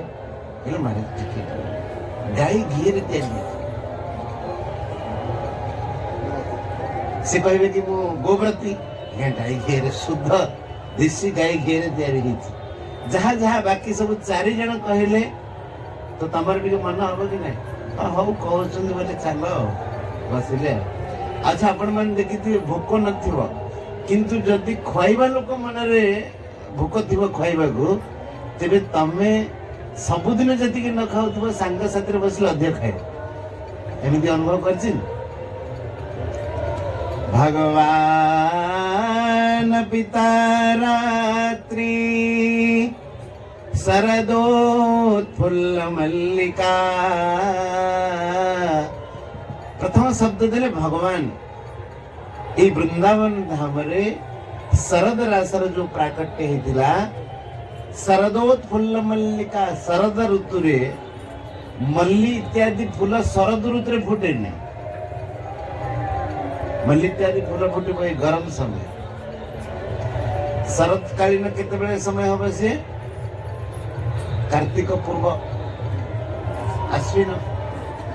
मारे गाई घी रे तैयारी से कहे कि मो गोव्रती गाई घी शुद्ध देशी गाई घी तैयारी जहाँ जहाँ बाकी सब 4 जन कहले तो तमर टे मन हम कि ना हौ कहते बोले चल बसिले अच्छा आपण मन देखिथिबे भोक नथिबो किंतु जदि खइबा लोक मनरे भोक थिबो खइबाकू तेबे तमे सबुदिन जतिके न खाउथबो सांग साथी बसले अधिक खाए एमिति अनुभव करछि भगवान पिता रात्रि शरदोत्फुल्ल मल्लिका प्रथम शब्द देले भगवान ए वृंदावन धाम रे शरद रासर जो प्राकट्य हेतिला शरदोत्फुल्ल मल्लिका शरद ऋतु रे मल्ली इत्यादि फूल शरद ऋतु रे फुटे नहीं मल्ली इत्यादि फूल फुटे गरम समय शरद कालीन केते समय हम से कार्तिक पूर्व आश्विन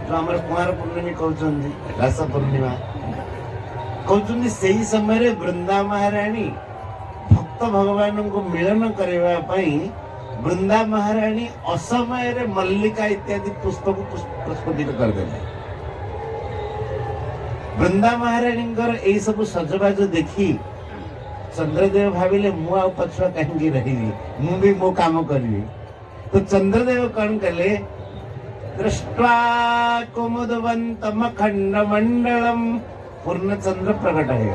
जो आम कुमार पूर्णिमा कहते रास पूर्णिमा कहते से ही समय वृंदा महाराणी भक्त भगवान को मिलन करने वृंदा महाराणी असमय मल्लिका इत्यादि पुष्प को प्रस्फुटित करदे वृंदा महाराणी यही सब सजबाज देखी चंद्रदेव भाविले मु आ पछुआ कहीं रही मु भी मो काम करी तो चंद्रदेव कौन कले दृष्ट्वा कुमुदवंतम खंड मंडलम पूर्णचंद्र प्रकट है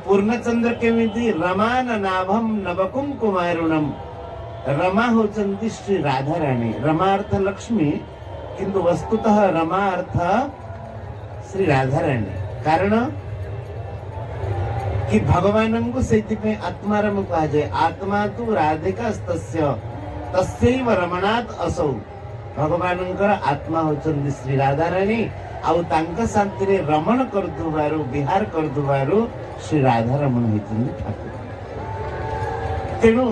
पूर्णचंद्र केमिति रमान नाभम नवकुम कुमारुणम रमा होचंती श्री राधा रानी रमा अर्थ लक्ष्मी किंतु वस्तुतः रमा अर्थ श्री राधा रानी कारण कि भगवान को से आत्मारम कहा जाए आत्मा तो राधिका तस्यैव रमणात् असौ भगवान आत्मा होचंती श्री राधा रानी आउ तांका शांति रे रमण करथुबारु विहार करथुबारु श्री राधा रमण होचंती ठाकुर तेणु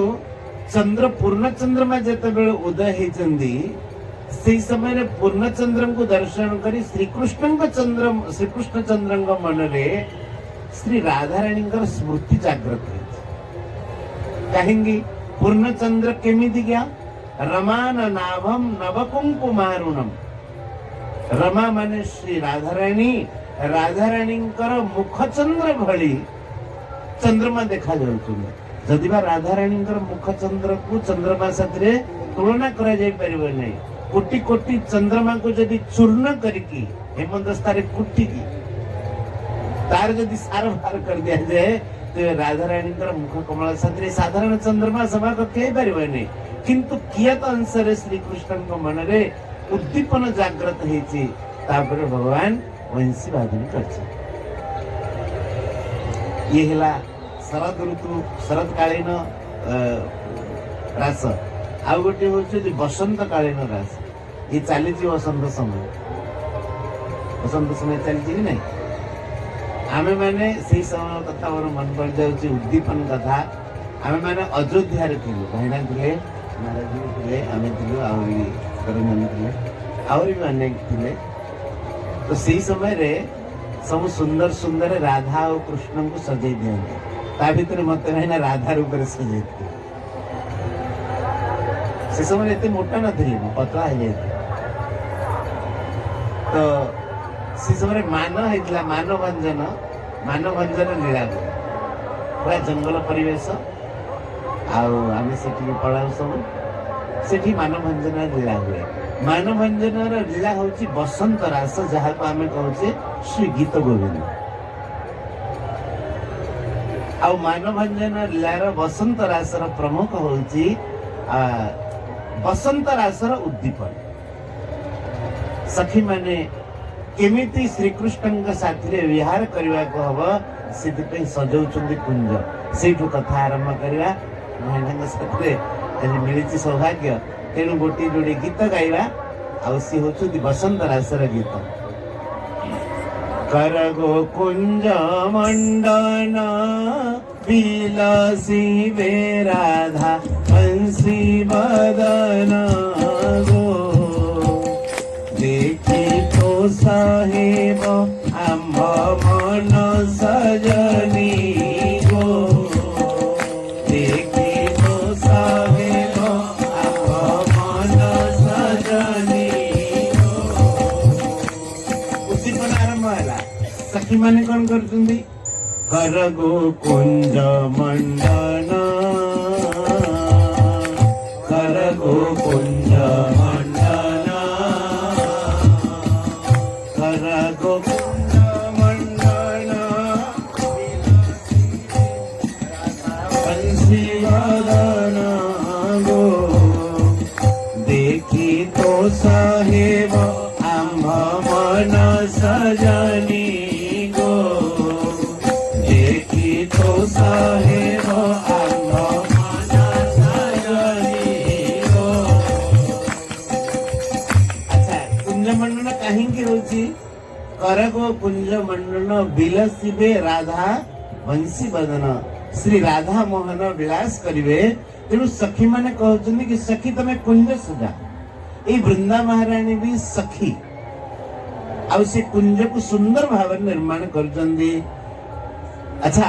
चंद्र पूर्ण चंद्रमा जेते बेले उदय होचंती से समय रे पूर्ण चंद्र को दर्शन करी श्रीकृष्ण चंद्र मन रे श्री राधा रानी स्मृति जागृत है कहेंगे पूर्णचंद्र केमिति गया रमान नाभम नवकुंकुमारुणम रमा माने श्री राधा रानी मुख चंद्र भली चंद्रमा देखा जाउछुनी जदि बा राधा रानी मुख चंद्र को चंद्रमा साथरे तुलना करा जाय परिबो नै कोटि कोटि चंद्रमा को जदि चूर्ण करके हेमंतस्तारे कुट्टी की तार जदि सार भार कर दिया जाए तो राधा रानी मुख कमल साथी साधारण चंद्रमा सभा कक्षे पारे किंतु कियत अंश श्री कृष्ण मन रे उद्दीपन जागृत होती भगवान वंशी वादन कर शरद ऋतु शरद कालीन रास आउ गोटे हूँ बसंत कालीन रास ये चली बसंत समय चलती नहीं आमे माने से समय कथा मोर मन पड़ जाउची उद्दीपन कथा आमे माने अयोध्या रे थिलु भाईना थिले महाराज जी थिले आमे थिलु आउरी करमन थिले आउरी माने थिले तो से समय रे सब सुंदर सुंदर राधा और कृष्ण को सजाई दियंते ता भीतर मते भाईना राधा रूप रे सजाई से समय एते मोटा न थिले पतला है जाय तो से समय मान होता मानभंजन लीला पूरा जंगल परिवेश आम से पढ़ाऊ सब से मानभंजन लीला हुए मानभंजन लीला हूँ बसंत रास जहाँ को आम कहे श्री गीत गोविंद आ मानभंजन लीलार बसंत रासर प्रमुख हूँ बसंत रासर उद्दीपन सखी माने केमिति श्रीकृष्ण साथी रे विहार करने को हम से सजाऊँ कुंज से कथा आरंभ करवा भाईना साथी मिली सौभाग्य तेणु गोटे जोड़े गीत गाइबा आ सी हूँ बसंत रासर गीत करगो कुंज मंडन विलासी वे राधा बंसी बदन गो देखी तो साहेब आम्भ मन सजनी गो देखी तो साहेब आम्भ मन सजनी गो सखी माने कौन करछुंदी कर गो कुंज मंडन कर गो कुंज मंडन कर गो कुंज मंडन बंसी वदन गो देखी तो साहेब आम्भ मन सजनी गो देखी तो साहेब आम्भ मन सजनी गो। अच्छा कुंज मंडन काहींकी होची कर गो कुंज मंडन बिलसिबे राधा बंसी बदन श्री राधा मोहन विलास करिवे तेणु सखी माने कहउछन्ति कि सखी तमे कुंज सजा ए वृंदा महारानी भी सखी आ से कुंज को सुंदर भाव निर्माण करछन्ति। अच्छा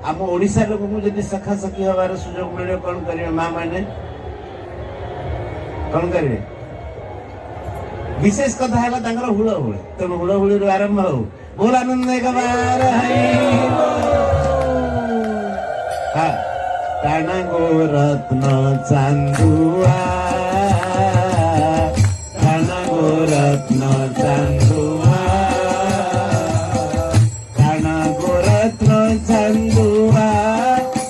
आम ओडिसा लोक को जदि सखा सखी हवार सुयोग मिले कौन करिवे मां माने कौन करिवे विशेष कथा है तांकर हुड़हुड़ी तेणु हुड़हुड़ी आरंभ हो बोल आनंद एक बार हाँ काना गो रत्न चांदुआ काना गो रत्न चांदुआ काना गो रत्न चांदुआ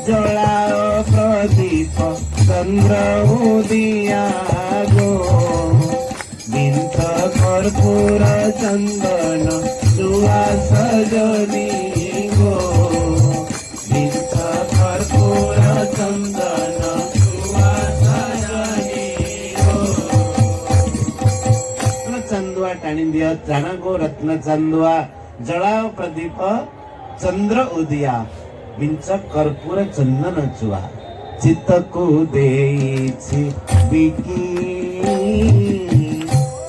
जलाओ प्रदीप चंद्र उदिया गो बिंथ कर्पूर चंदन सुहास सजनी गो बिंथ कर्पूर चंदन सुहास सजनी गो। चंदुआ टाणी दियो चाण गो रत्न चंदुआ जलाओ प्रदीप चंद्र उदिया बिंच कर्पूर चंदन चुआ चित्त को देइछि बिकी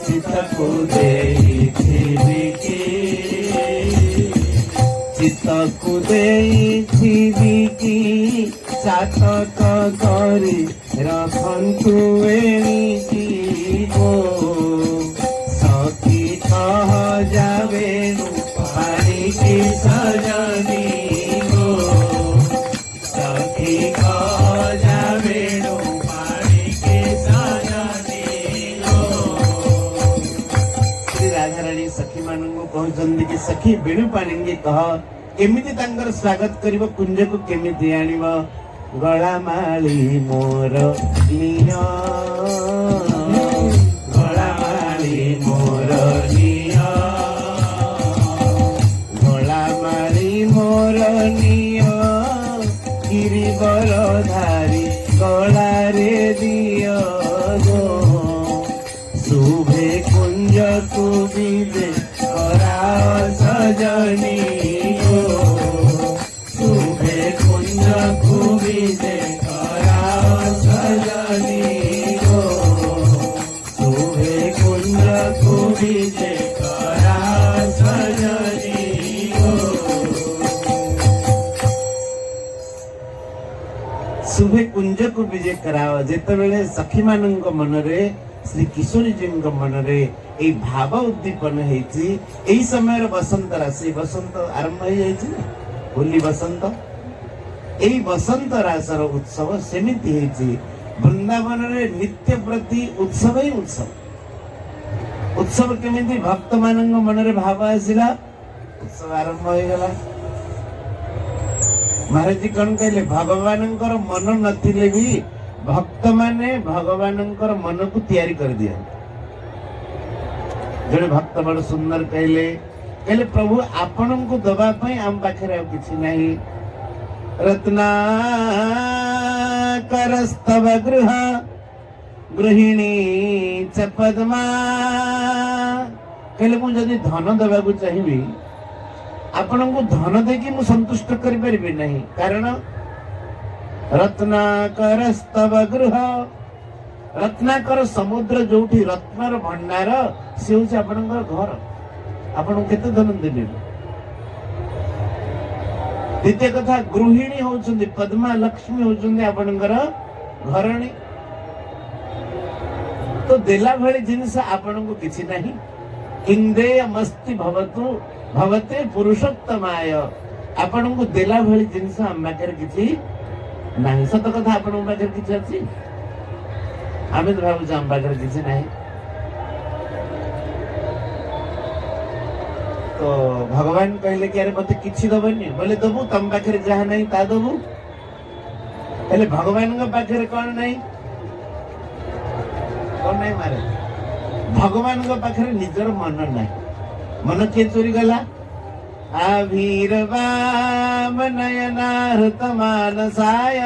चित्त को देइछि बिकी चित्त को देइछि बिकी चातक करी रखन्तु एणिकी गो सखी कह जावे पानी की सजनी गो सखी कह जावे पानी की सजनी गो। श्री राधा रानी सखी मानंगो कहउछन्ति कि सखी बेणु पाणिंगे कह केमिति तांकर स्वागत करिवो कुंज को केमिति आनिवो गला माली मोर निया गला माली मोर निया गला माली मोर निया गिरिवर धारी गला रे दियो गो शुभे कुंज को बिदे कराओ सजनी गो शुभे कुंज को बिदे कराओ सजनी गो शुभे कुंज को बिदे कराओ सजनी गो। शुभे कुंज को विजय कराओ जेतेबेले सखी मानंग मनरे श्री किशोरी जी मनरे ए भाव उद्दीपन हेछि एही समय बसंत राशि बसंत आरंभ हो जाइछि होली बसंत एही बसंत रासर उत्सव सेमिति हेछि वृंदावन रे नित्य प्रति उत्सव ही उत्सव उत्सव केमिति भक्त मानंग मनरे भाव आसिला उत्सव आरंभ हो गेला। महाराज जी कौन कहले भगवानंकर मन नथिले भी भक्त माने भगवानंकर मन को तैयारी कर दिया। जड़े भक्त बड़ सुंदर कहले कहले प्रभु आपण को दबा पाई आम पाखे किसी नहीं रत्नाकरस्तव गृह गृहिणी च पद्मा कहले मु जदि धन देवा को चाहिए आपण को धन देकी मु संतुष्ट करि परिबे नहीं कारण रत्नाकरस्तव गृह रत्नाकर समुद्र जोठी रत्नर भंडार से होछि आपनकर घर आपण केते धन देबे। द्वितीय कथा गृहिणी होउछन्ति पद्मा लक्ष्मी होउछन्ति आपनकर घरणी तो देला भली जिनिस आपण को किछि नाही इंद्रिय मस्ति भवतु भवते पुरुषोत्तमाय आपण को देला भली जिनस आम पाखे किसी नहीं सत कथा आपण पाखे किसी अच्छी आम तो भावुँ आम पाखे किसी नहीं तो भगवान कहले कि अरे मत किसी दबनी बोले दबु तुम पाखे जहाँ नहीं ता दबु हेले भगवान पाखे कौन नहीं कौन नहीं मारे भगवान पाखे निजर मन नहीं मन किए चोरी गला आविर्वाम नयनाहृतमानसाय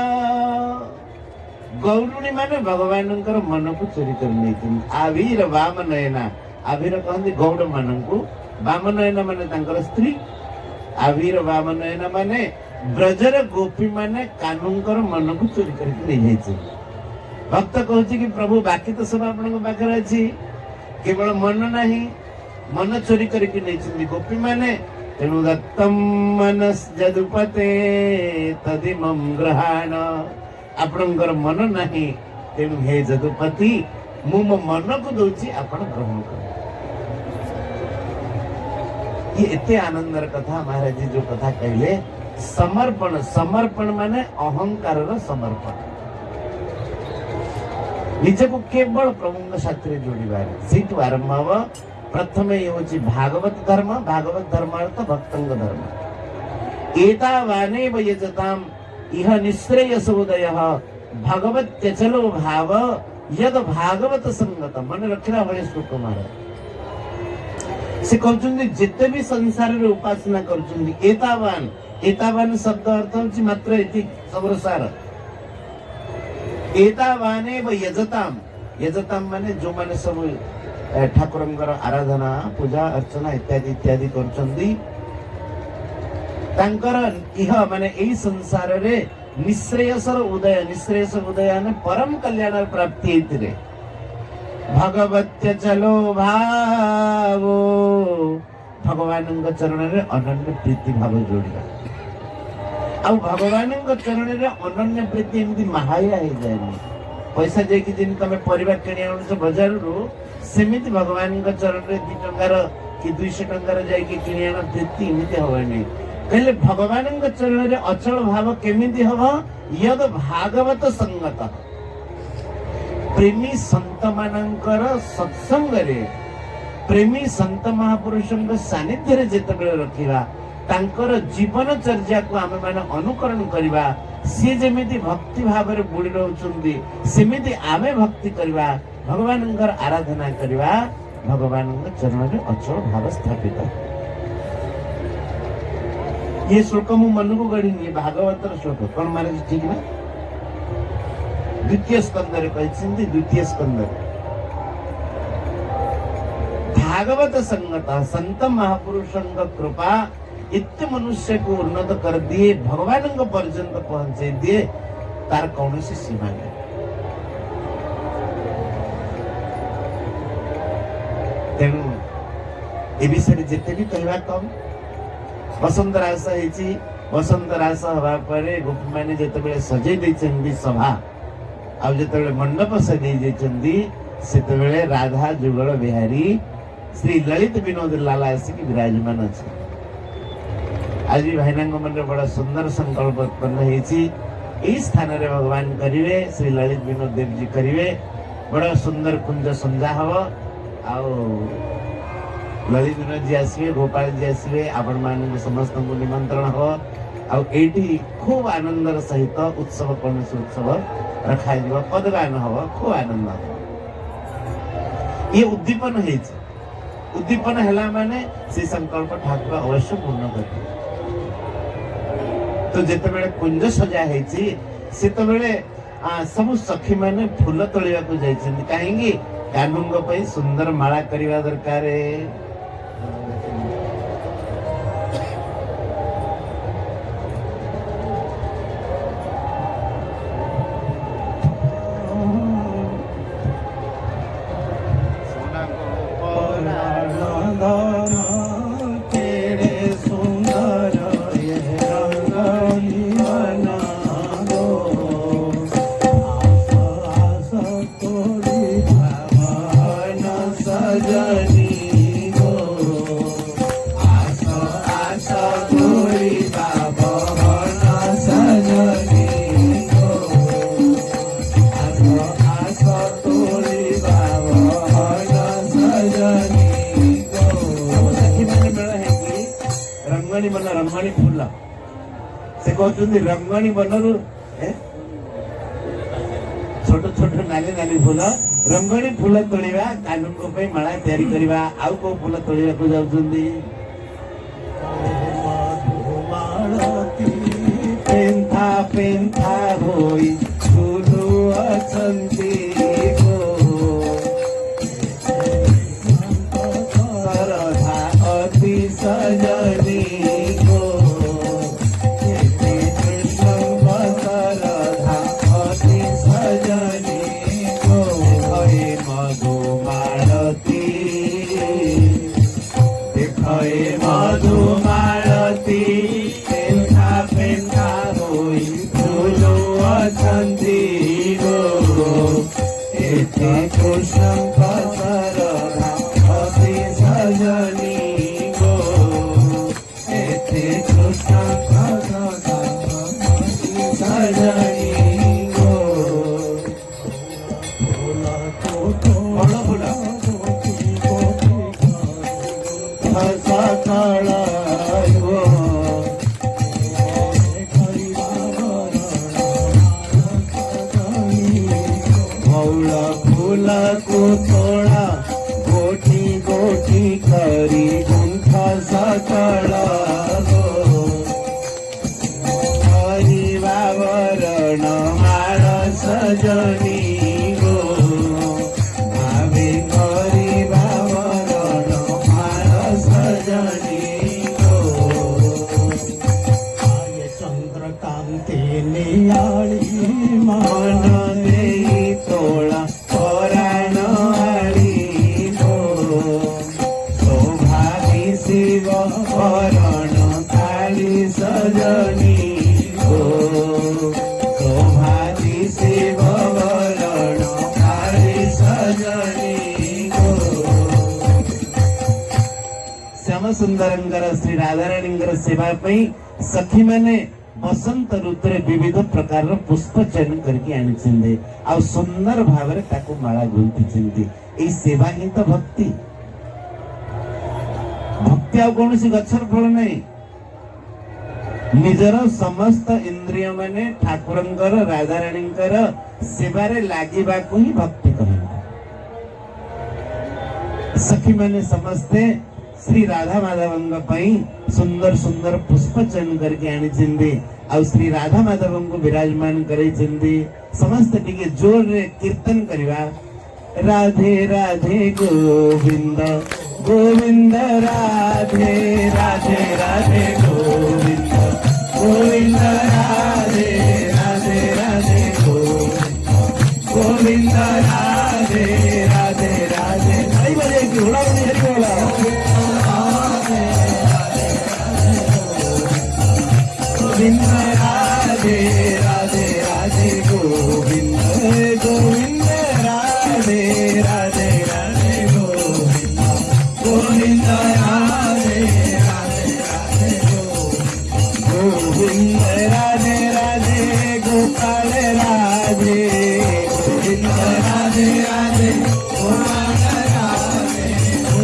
गौरुणी माने भगवान मन को चोरी कर नहीं आविर्वाम नयना आविर कहते गौड़ मान को वाम नयना माने तांकर स्त्री आविर्वाम नयना माने ब्रजर गोपी माने कानूंकर मन को चोरी करके नहीं जाइए भक्त कहूँ कि प्रभु बाकी तो सब आपण पाखे अच्छी केवल मन नहीं मन चोरी करके नहीं गोपी माने तेणु दत्तम मनस जदुपते तदिमं ग्रहाण आपणकर मन नहीं तेणु हे जदुपति मु मो मन को दौची आपण ग्रहण कर ये एते आनंदर कथा महाराज जी जो कथा कहले समर्पण समर्पण माने अहंकार समर्पण निज को केवल प्रभु साथी जोड़बार से आरंभ हम प्रथम ये हूँ भागवत धर्म अर्थ भक्तंग धर्म एतावाने यजताम इह निश्रेयस उदय भगवत त्यचलो भाव यद भागवत संगत मन रखला भाई श्लोक महाराज से कहते जिते भी संसार रे उपासना करछुंदी एतावान शब्द अर्थ होची मात्र एति सबर सार एतावाने यजताम माने जो माने सब ठाकुरंकर आराधना पूजा अर्चना इत्यादि इत्यादि करछंदी तांकर इह माने एई संसार रे निश्रेयसर उदय माने परम कल्याण प्राप्ति हेतिरे भगवत्य चलो भावो भगवान चरण रे अनन्य प्रीति भाव जोड़िया आ भगवान चरण रे अनन्य प्रीति एमती महाया हो जाए पैसा जाकि जिन तुम परिवार किणी आनुछ बजार रु सेमिति भगवान चरण रे 2 टंकार कि 200 टंकार जाकि किणी आन प्रीति एमती हवानी कहले भगवान चरण रे अचल भाव केमिति हवा यद भागवत संगत प्रेमी संत मानकर सत्संग रे प्रेमी संत महापुरुषଙ୍କ सानिध्य जेतबेले रखिबा तांकर जीवन चर्या को आमे माने अनुकरण करिबा सी जेमिति भक्ति भाव रे बुडी रहउछुंदी सेमिति आमे भक्ति करिबा भगवानଙ୍କର आराधना करिबा भगवानଙ୍କ चरण रे अचल भाव स्थापित ये श्लोक मु मन को गढ़ी नहीं भागवतर श्लोक कौन मारे ठीक ना द्वितीय स्कंद रे कहछिंदी द्वितीय स्कंद भागवत संगत संत महापुरुषंग कृपा इत्य मनुष्य को उन्नत कर दिए भगवान पर्यंत पहुंचे दिए तार कौन सी सीमा नहीं तेणु ए विषय जिते भी कहवा कम बसंत रास है बसंत रास हवा परे गोपी माने जेतेबेले सजै दैछन्दी सभा आ जेतेबेले मंडप सजै दैछन्दी सेतेबेले राधा जुगल बिहारी श्री ललित विनोद लाला आसिक विराजमान अछि आज भी भाईनांग मन रे बड़ा सुंदर संकल्प उत्पन्न हेछि एई स्थान रे भगवान करिवे श्री ललित विनोद देव जी करिवे बड़ा सुंदर कुंज संजा हवा आ ललित विनोद जी आसवे गोपाल जी आसवे आपण मान समस्त को निमंत्रण हो आ एटी खूब आनंदर सहित उत्सव कौनसी उत्सव रखा जीव पदगान हो खूब आनंद हो ये उद्दीपन है उद्दीपन हैला माने से संकल्प ठाकुर अवश्य पूर्ण करते तो जेते बेले कुंज सजा हेछि सेते बेले सब सखी माने फूल तोलिया को जाइछन काहेंगी कानुंग पई सुंदर माला करिवा दरकार सजनी गो आशा ରଙ୍ଗଣୀ ବନ ରଙ୍ଗଣୀ ଫୁଲ ସେ କହୁଛନ୍ତି ରଙ୍ଗଣୀ ବନରୁ ଛୋଟ ଛୋଟ ନାଲି ନାଲି ଫୁଲ ରଙ୍ଗଣୀ ଫୁଲ ତୋଳିବା କାନୁନଙ୍କ ପାଇଁ ମାଳା ତିଆରି କରିବା ଆଉ କୋଉ ଫୁଲ ତୋଳିବାକୁ ଯାଉଛନ୍ତି ପେନ୍ଥା ପେନ୍ଥା ହୋଇ ଝୁଲୁ ଅଛନ୍ତି ସରଧା ଅତି ସଜନୀ ଗୋ କୃଷ୍ଣଙ୍କ ସରଧା ଅତି ସଜନୀ ଗୋ ହେ ମଧୁମାଳତୀ ଦେଖେ ମଧୁମାଳତୀ ପେନ୍ଥା ପେନ୍ଥା ହୋଇ ଝୁଲୁ ଅଛନ୍ତି ଗୋ ଏଠି କୃଷ୍ଣଙ୍କ ସରଧା ଅତି ସଜନୀ ଗୋ ଏଠି କୃଷ୍ଣଙ୍କ ସରଧା ଅତି ସଜନୀ ଗୋ ଭଲ ଫୁଲ ସକାଳ ଗୋ ମଉଳ ଫୁଲକୁ ତୋଳା ଗୋଟି ଗୋଟି କରି ଗୁଣ୍ଠ ସକାଳ କରିବା ବରଣ ମାଳ ସଜନୀ ଗୋ ଭାବେ କରିବା ବରଣ ମାଳ ସଜନୀ ଗୋ ଚନ୍ଦ୍ରକାନ୍ତି ନିଆଳି ମନ ଦେଇ ତୋଳା ପରାଣ ଆଳି ଗୋ ଶୋଭା ଶିବ ବରଣ କାଳି ସଜନୀ ଗୋ ଶୋଭା ଶିବ ବରଣ କାଳି ସଜନୀ ଗୋ ଶ୍ୟାମ ସୁନ୍ଦରଙ୍କର ଶ୍ରୀ ରାଧାରାଣୀଙ୍କର ସେବା ପାଇଁ ସଖୀ ମାନେ ବସନ୍ତ ଋତୁରେ ବିବିଧ ପ୍ରକାରର ପୁଷ୍ପ ଚୟନ କରିକି ଆଣିଛନ୍ତି ଆଉ ସୁନ୍ଦର ଭାବରେ ତାକୁ ମାଳା ଗୁନ୍ଥିଛନ୍ତି ଏଇ ସେବା ହିଁ ତ ଭକ୍ତି ଭକ୍ତି ଆଉ କୌଣସି ଗଛର ଫଳ ନାହିଁ ନିଜର ସମସ୍ତ ଇନ୍ଦ୍ରିୟ ମାନେ ଠାକୁରଙ୍କର ରାଧାରାଣୀଙ୍କର ସେବାରେ ଲାଗିବାକୁ ହିଁ ଭକ୍ତି କହନ୍ତି ସଖୀ ମାନେ ସମସ୍ତେ ଶ୍ରୀ ରାଧା ମାଧବଙ୍କ ପାଇଁ ସୁନ୍ଦର ସୁନ୍ଦର ପୁଷ୍ପ ଚୟନ କରିକି ଆଣିଛନ୍ତି ଆଉ ଶ୍ରୀ ରାଧା ମାଧବଙ୍କୁ ବିରାଜମାନ କରାଇଛନ୍ତି ସମସ୍ତେ ଟିକେ ଜୋରରେ କୀର୍ତ୍ତନ କରିବା ରାଧେ ରାଧେ ଗୋବିନ୍ଦ ଗୋବିନ୍ଦ ରାଧେ ରାଧେ ରାଧେ ଗୋବିନ୍ଦ ଗୋବିନ୍ଦ ରାଧେ ରାଧେ ରାଧେ ଗୋବିନ୍ଦ ରାଧେ ରାଧେ ରାଧେ ଭାଇ ବଜାଇକି ଉଡ଼ାଉନି ହରିବୋଲା गोविंद राधे राधे राधे गोविंद गोविंद राधे राधे राधे गोविंद गोविंद राधे राधे राधे गोविंद राधे राधे गोपाल राधे गोविंद राधे राधे गोपाल राधे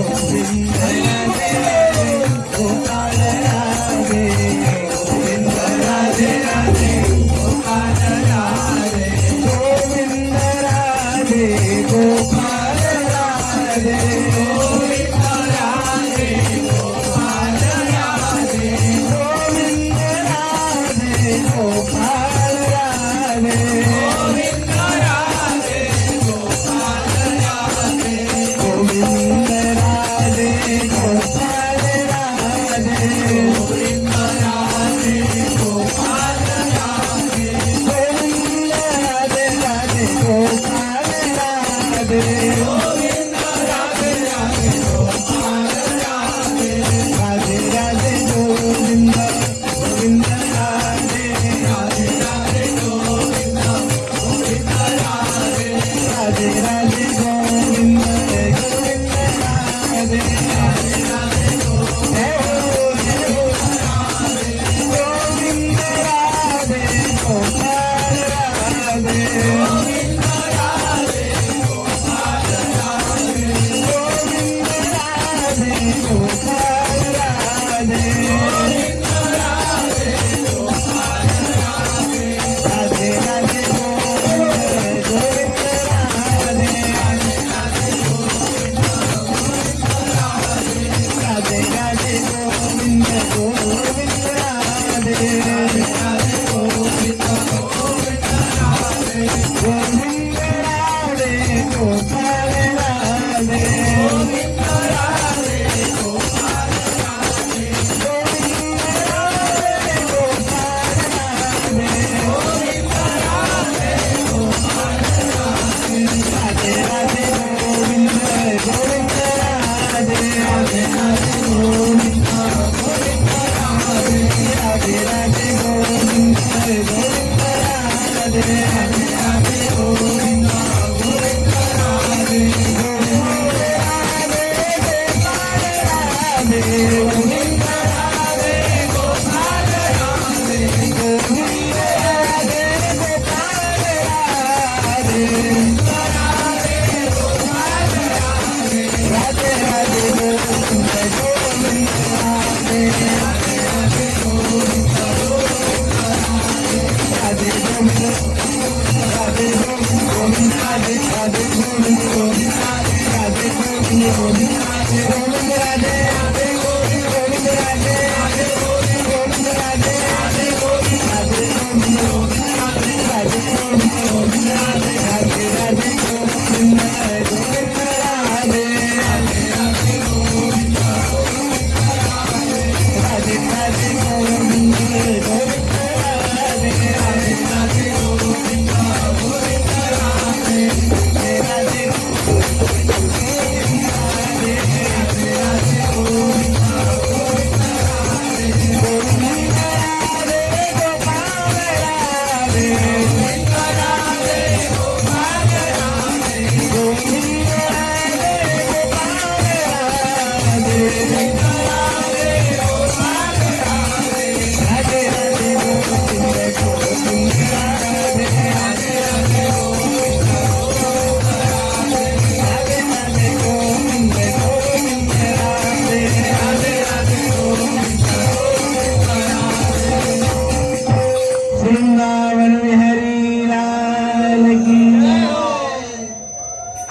वृंदावन विहारी लाल की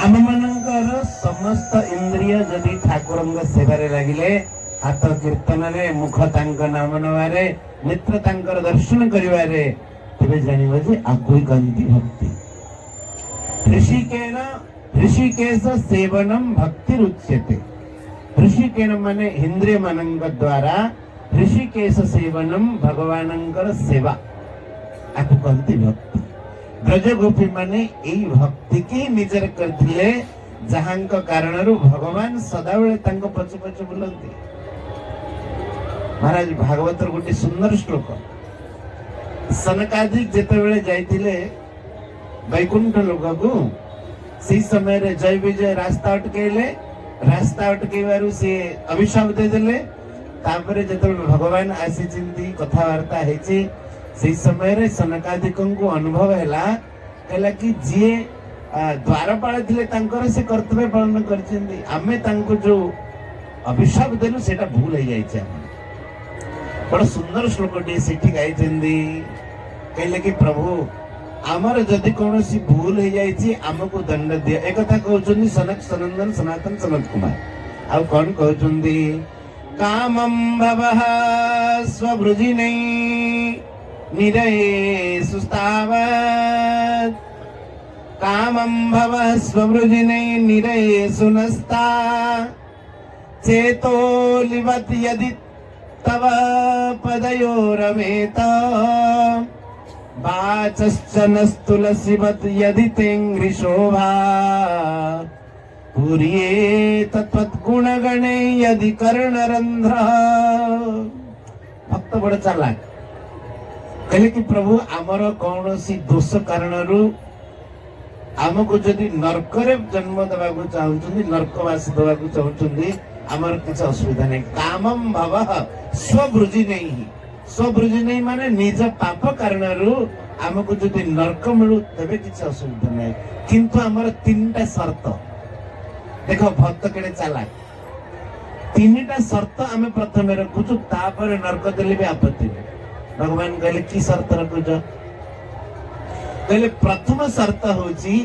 आम मानकर समस्त इंद्रिय जदि ठाकुरंग सेवारे लागिले हाथ कीर्तन रे मुख तांक नाम नवारे नेत्र तांकर दर्शन करिवारे तेबे जानिबो जे आकुई गंती भक्ति ऋषिकेश सेवनम भक्ति रुच्यते ऋषिकेन माने इंद्रिय मानंक द्वारा ऋषिकेश सेवनम भगवानंकर सेवा आपको कहती भक्ति ब्रज गोपी माने एई भक्ति की निजर करथिले जहांक कारणरू भगवान सदाबेले तांको पछ पछ बुलंती महाराज भागवतर गोटे सुंदर श्लोक सनकादिक जेतेबेले जाइतिले वैकुंठ लोककू सी समय रे जय विजय रास्ता अटकेबारु से अभिशाप दे देले तापरे जेतेबेले भगवान आसी चिंती कथावार्ता हेची से समय रे सनकादिकंकु अनुभव हैला कहला कि जे द्वारपाल थिले तांकर से कर्तव्य पालन करछिंदी आमे तांको जो अभिशाप देलु सेटा भूल हे जाय छै बड़ा सुंदर श्लोक टी सेठी गाइछिंदी कहले कि प्रभु आमर जदि कोनोसी भूल हे जाय छी हमको दंड दिया एक कथा कहउछन्दी सनक सनंदन सनातन सनत कुमार आ कोन कहउछन्दी कामं भवः स्वभृजिनै निरये सुस्तावत् कामं भवः स्वभृजिनै निरये सुनस्ता चेतो लिवत् यदि तव पदयोरमेत वाचश्च नस्तुलसीवत् यदि तेङ्घ्रिशोभा पूर्ये तत्त्वद्गुणगणे यदि कर्णरन्ध्र भक्त बड़ चालाक कहले कि प्रभु आमर कौनसी दोष कारणरू आमको जदि नरकरे जन्म देवाकू चाहुछन्ती नरकवास देवाकू चाहुछन्ती आमर किछ असुविधा नहीं कामम भवः स्वभृजि नहीं माने निज पाप कारणरू आमको जदि नरक मिलू तबे किछ असुविधा नहीं किंतु आमर तीनटा शर्त देखो भक्त केड़े चालाक तीनटा शर्त आमे प्रथमे रखुछु तापर नरक देले भी आपत्ति नहीं भगवान कहले की शर्त रखुछ कहले प्रथम शर्त होची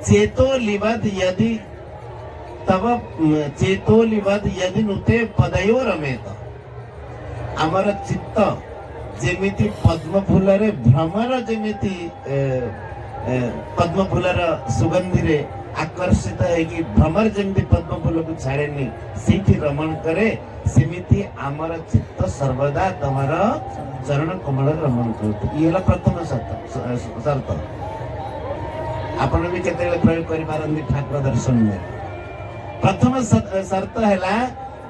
चेतो लिवद यदि तब चेतो लिवद यदि नुते पदयो रमेत आमर चित्त जेमिति पद्म फूलरे भ्रमर जेमिति पद्म फूलर सुगंधि रे आकर्षित है कि भ्रमर जेमिति पद्म फूल को छाड़ेनी सीठी रमण करे सेमिति आमर चित्त सर्वदा तमर चरण कमल रमण करते ये प्रथम शर्त आपण भी केते प्रयोग करि पारंदी ठाकुर दर्शन में प्रथम शर्त हैला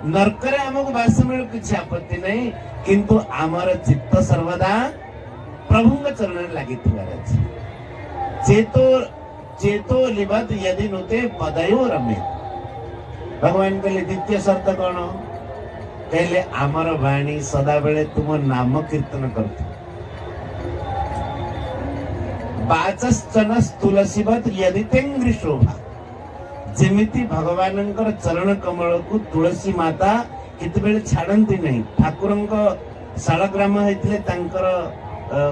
नरकरे हमको वास मिलु किछि आपत्ति नहीं किंतु आमर चित्त सर्वदा प्रभुंग चरण लागि थिबार अछि चेतो लिबत यदि नुते पदयो रमे भगवान कहले द्वितीय शर्त कौन कहले आमर वाणी सदा बेले तुम नाम कीर्तन करते बाचश्चनस तुलसीवत यदि तेंग्रि शोभा जेमिति भगवानंकर चरण कमल को तुलसी माता केतेबेले छाड़ती नहीं ठाकुरंक शालग्राम होइतिले तांकर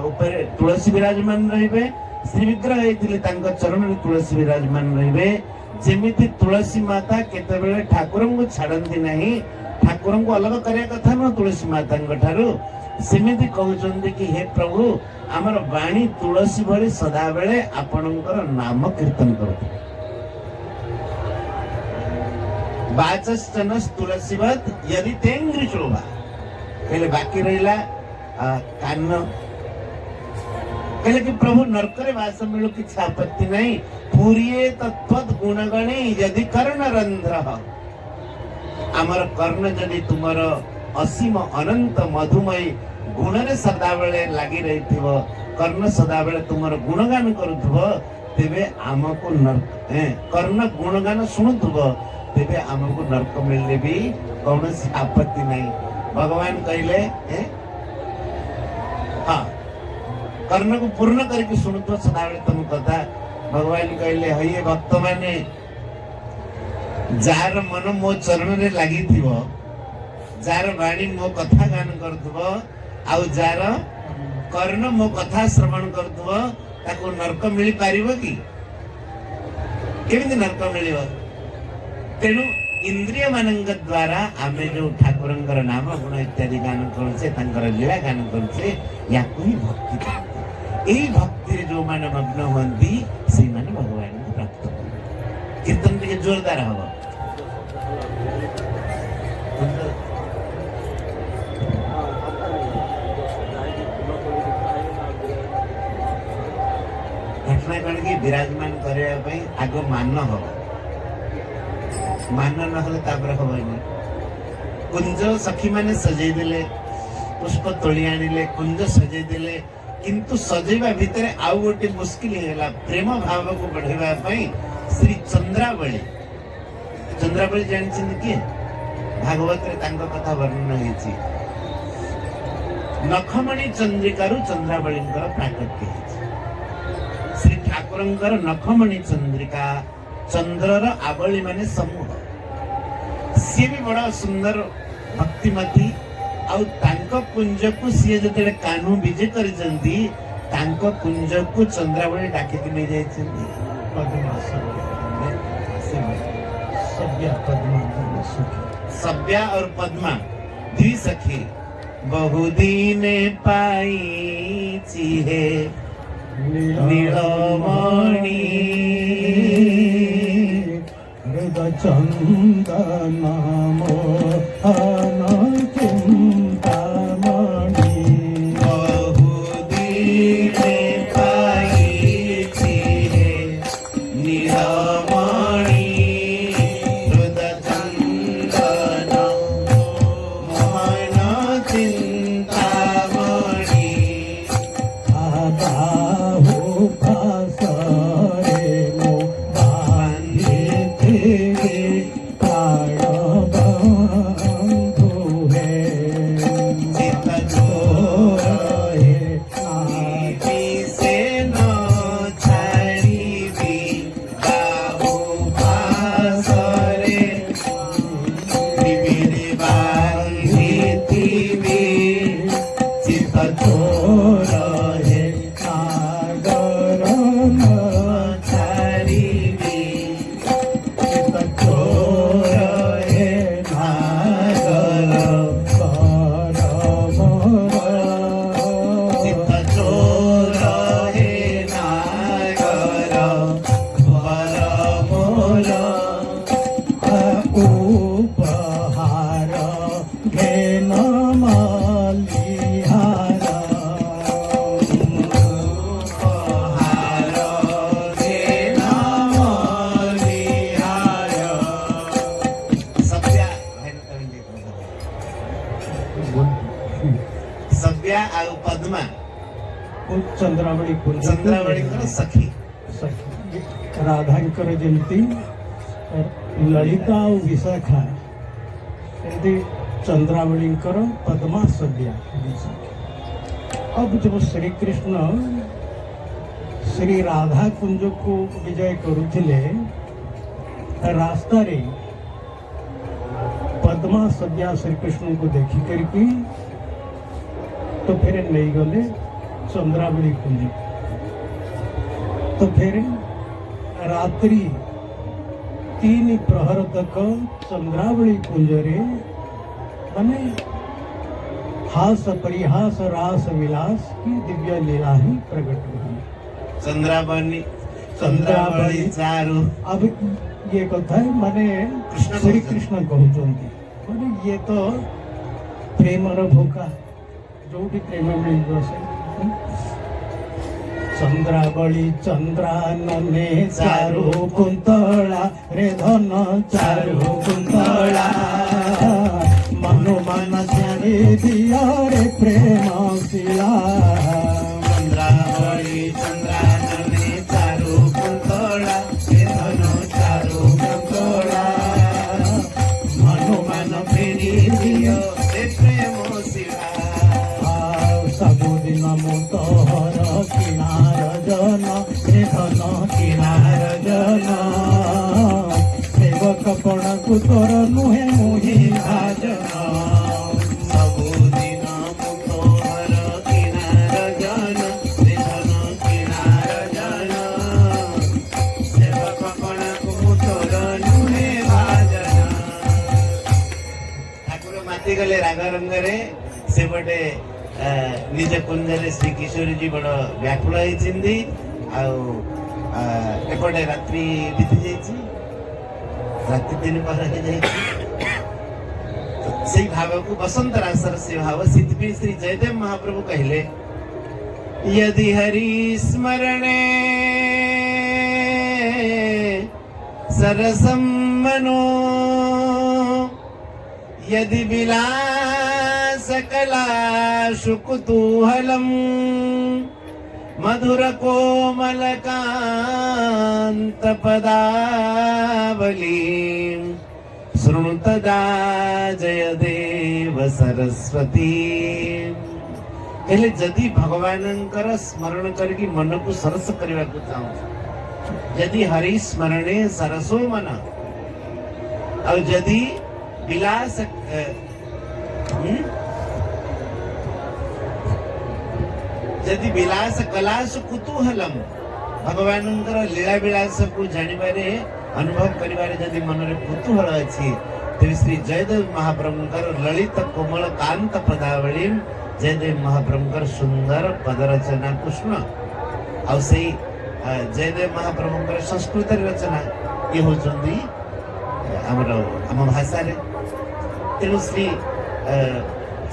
ऊपर तुलसी विराजमान रहिबे श्री विग्रह होइतिले तांकर चरण रे तुलसी विराजमान रहिबे जेमिति तुलसी माता केतेबेले ठाकुर को छाड़ती नहीं ठाकुर को अलग करिया कथा न तुलसी माता ठारू सेमिति कहउचंदी कि हे प्रभु आमर वाणी तुलसी भली सदा बेले आपणकर नाम कीर्तन करू बाचश्चनस तुलसीवत यदि तेंग्री चोबा कहले बाकी रहिला कान कहले कि प्रभु नरकरे वास मिलु किछ आपत्ति नहीं पूरिये तत्वत गुणगणे यदि कर्ण रंध्र आमर कर्ण जदि तुमर असीम अनंत मधुमयी गुण रे सदा बेले लागी रहिथिव कर्ण सदा बेले तुमर गुणगान करूथुव तेबे आमको कर्ण गुणगान शुणुथुव तेबे आमको नरक मिलले भी कौनसी आपत्ति नहीं भगवान कहले हाँ कर्ण को पूर्ण करके शुणुथुव सदा बेले तुम कथा भगवान कहले हे भक्त माने जार मन मो चरण रे लागी थिवो जार वाणी मो कथा गान करथुवो आउ जार कर्ण मो कथा श्रवण करथुवो ताको नरक मिली पारिबो कि केमिति नरक मिलिबो तेनु इंद्रिय मानंग द्वारा आमे जो ठाकुरंकर नाम गुण इत्यादि गान करछे तांकर लीला गान करछे याकु ही भक्ति कहते एई भक्ति रे जो माने मग्न होंती से माने भगवान को प्राप्त करते कीर्तन के जोरदार हबो घटना कण की विराजमान करया पई आगो मान हो मान न हले तापर हबनी कुंज सखी माने सजै देले पुष्प तोली आनिले कुंज सजै देले किंतु सजैवा भितरे आउ गोटे मुश्किल हेला प्रेम भाव को बढ़ेवा पई श्री चंद्रावली जानछिन कि भागवत रे तांको कथा वर्णन हेछि नखमणि चंद्रिकारु चंद्रावलींकर प्राकट्य हेछि श्री ठाकुरंकर नखमणि चंद्रिका चंद्रर आवली माने समूह सी भी बड़ा सुंदर भक्तिमती आउ तांको कुंज को सी जते कानू विजय करजंती तांको कुंज को चंद्रावली डाके के ले जायछंती पद्मा सभ्या और पद्मा द्वि सखी बहुदीन पाई चिहे नीलमणि हृदय चंदन चंद्रावली सखी राधांकर जमती ललिता और विशाखा चंद्रावलींकर पद्मा सभ्या। अब जब श्री कृष्ण श्री राधा कुंज को विजय करुथिले रास्ता रे पद्मा सभ्या श्री कृष्ण को देखी करके तो फिर नहीं गले चंद्रावली कुंज। तो फिर रात्रि तीन प्रहर तक चंद्रावली कुंजरे माने हास परिहास रास विलास की दिव्य लीला ही प्रकट हुई। चंद्रावली चारू अब ये कथा है माने कृष्ण श्री कहते। कृष्ण कहते माने ये तो प्रेमर भोका जो भी प्रेम मिल से चंद्रावली चंद्रानने चारु कुंतला रे धन चारु कुंतला मनो मन जाने दिया रे प्रेम शिला चंद्रावली चंद्रानने चारू कुंतला हे धनु चारू कुंतला मनो मन फेरी दियो हे प्रेम शिला सबुदिन मुत हर किनार जन हे धन किनार जन सेवक पण कुतोर नुहे मुहि भाजन सबुदिन मुतोहर किनार जन हे धनु किनार जन सेवक कणक मुतोर नुहे भाजन ठाकुर माति गले राग रंगरे सेपटे निज कुंजरे श्री किशोरी जी बड़ व्याकुल होइछिंदी एपटे रात्रि बीती जाइछि रात्रि दिन पहर हो जाइछि से भाव को बसंत रासर से भाव सिद्धि श्री जयदेव महाप्रभु कहले यदि हरि स्मरणे सरसम मनो यदि विलास कलाशु कुतूहलम मधुर कोमल कांत पदावली शृणु तदा जयदेव सरस्वती कहले जदि भगवानंकर स्मरण करके मन को सरस करने को चाहूँ यदि हरि स्मरणे सरसो मन और यदि विलास यदि विलास कलास कुतूहलम भगवानंकर लीला विलास को जानिबारे अनुभव करिबारे यदि मन रे कुतूहल अछि तेबे श्री जयदेव महाप्रभुंकर ललित कोमल कांत पदावली जयदेव महाप्रभुंकर सुंदर पदरचना कृष्ण आ से जयदेव महाप्रभुंकर संस्कृत रचना ये होचंदी आम भाषा रे तेणु श्री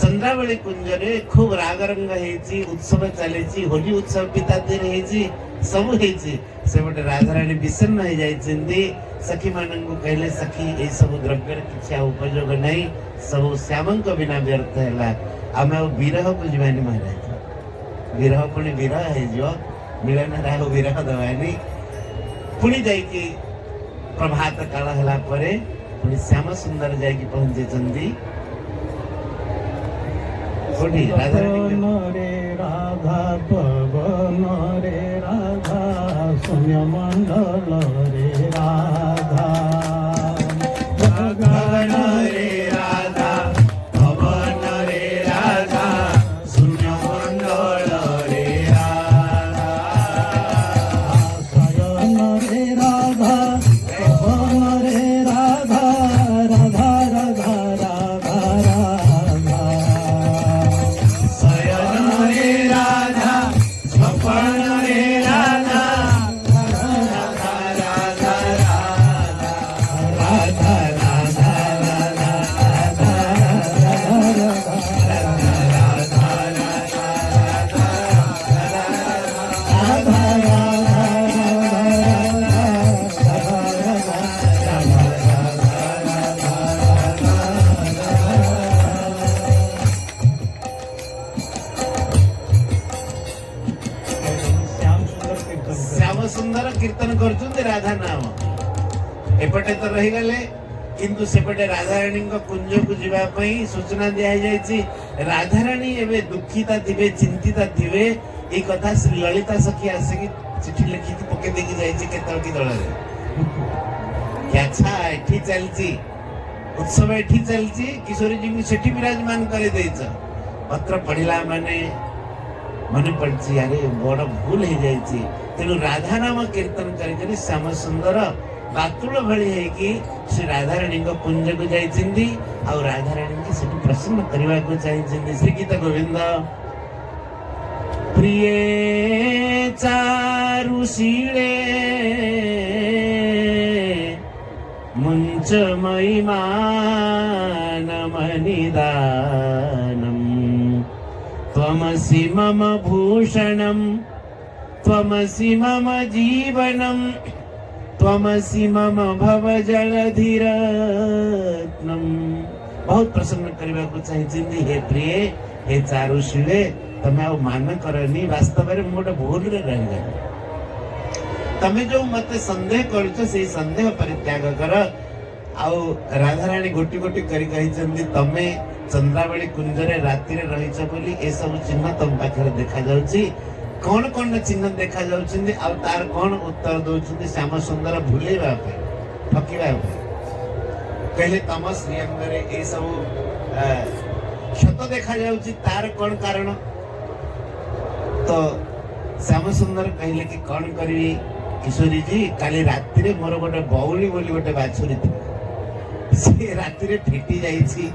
चंद्रावली कुंजरे खूब राग रंग हेची उत्सव चलेची होली उत्सव पिता दिन हेची सब हेची से बटे राधारानी विषन्न हो जाइछिंदी सखी मानंगु कहले सखी ए सब द्रव्य किछा उपयोग नहीं सब श्यामंक बिना व्यर्थ हैला आमे विरह को जीवानी महाराज विरह पुणी विरह हे जो मिलन राह विरह दवानी पुणी जाई कि प्रभात काल हला परे पुणी श्याम सुंदर जाई कि पहुंचे चंदी कोठी राधारानी पवन रे राधा पवन रे राधा शून्य मंडल रे राधा गगन रे राधा पवन रे राधा शून्य मंडल रे राधा शयन रे राधा पवन रे राधा राधा राधा राधा राधा शयन रे राधा स्वपन रे राधा राधा राधा राधा राधा श्याम सुंदर कीर्तन श्याम सुंदर कीर्तन करछुंती राधा नाम एपटे तो रही गले किंतु सेपटे राधारानी कुंज को जीवा पई सूचना दिया जायछि राधारानी एबे दुखिता थिबे चिंतिता थिबे ए कथा श्री ललिता सखी आसे की चिट्ठी लिखी थी पके देखि जायछि केतल की दळ रे क्या अच्छा एठी चलछि उत्सव एठी चलछि किशोरी जी को सेठी विराजमान करे देछ पत्र पढ़िला माने मन पड़छि अरे बड़ भूल हो जाइछि तेणु राधा नाम कीर्तन करी श्याम सुंदर बातुल भली है कि श्री राधाराणी को कुंज को जाइछिंदी और राधाराणी की सेठी प्रसन्न करबा को चाहिछिंदी। श्री गीत गोविंद प्रिय चारुशीले मुंच महिमानमनिदानम् त्वमसि मम भूषणम् त्वमसि मम जीवनम् त्वमसि मम भवजलधिरत्नम्। बहुत प्रसन्न करबा को चाहिए। हे प्रिय हे चारुशीले तमे आ मान करनी वास्तव में मोटे भूल रे रह गए। तमे जो मते संदेह करछ से संदेह परित्याग कर। आउ राधाराणी गोटी गोटी करी कहिचंदी तमे चंद्रावली कुंजरे राति रे रहिछ बोली ए सब चिन्ह तम पाखरे देखा जाउची। कौन कौन चिन्ह देखा जाउछिंदी आ तार कौन उत्तर दउछिंदी श्याम सुंदर भूलेबा पे ठकीबा पे कहले तम श्रीअंगरे ए सब क्षत देखा जाउची तार कौन कारण। तो श्याम सुंदर कहले कि कौन करी किशोरी जी काली राति रे मोर गोटे बौली बोली गोटे बाछुरी थी से राति रे ठेटी जाइछि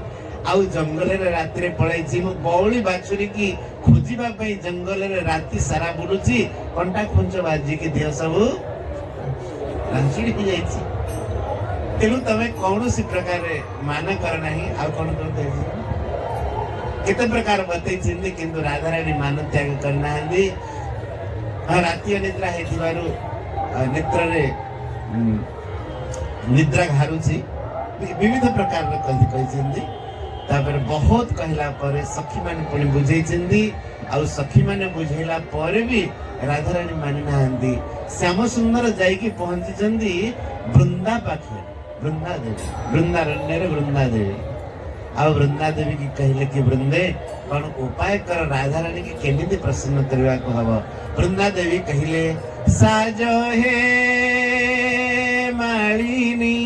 आउ जंगल रे राति रे पळाइछि। मो बौली बाछुरी की खोजिबा पई जंगल रे राति सारा बुलुछि कंटा खुंच बाजी के देह सब रांचिड़ी हो जाइछि। तेनु तमे कौनसी प्रकार रे मान कर नाही आ कोन करते केते प्रकार बतै छिंदी किंतु राधाराणी मान त्याग करना हंदी। राति निद्रा हेतिबारु नेत्र रे निद्रा घारुछि विविध प्रकार रे कहि कहि छिंदी। तापर बहुत कहला पर सखी माने पुणी बुझे छिंदी आ सखी माने बुझेला पर भी राधाराणी मानि नाहंदी। श्याम सुंदर जाइकी पहुंची चंदी वृंदा पाखे वृंदा देवी वृंदारण्य रे वृंदा देवी आ वृंदा देवी की कहले कि वृंदे कौन उपाय कर राधाराणी की केमिति प्रसन्न करबा को हबो। वृंदा देवी कहले साजो हे मालिनी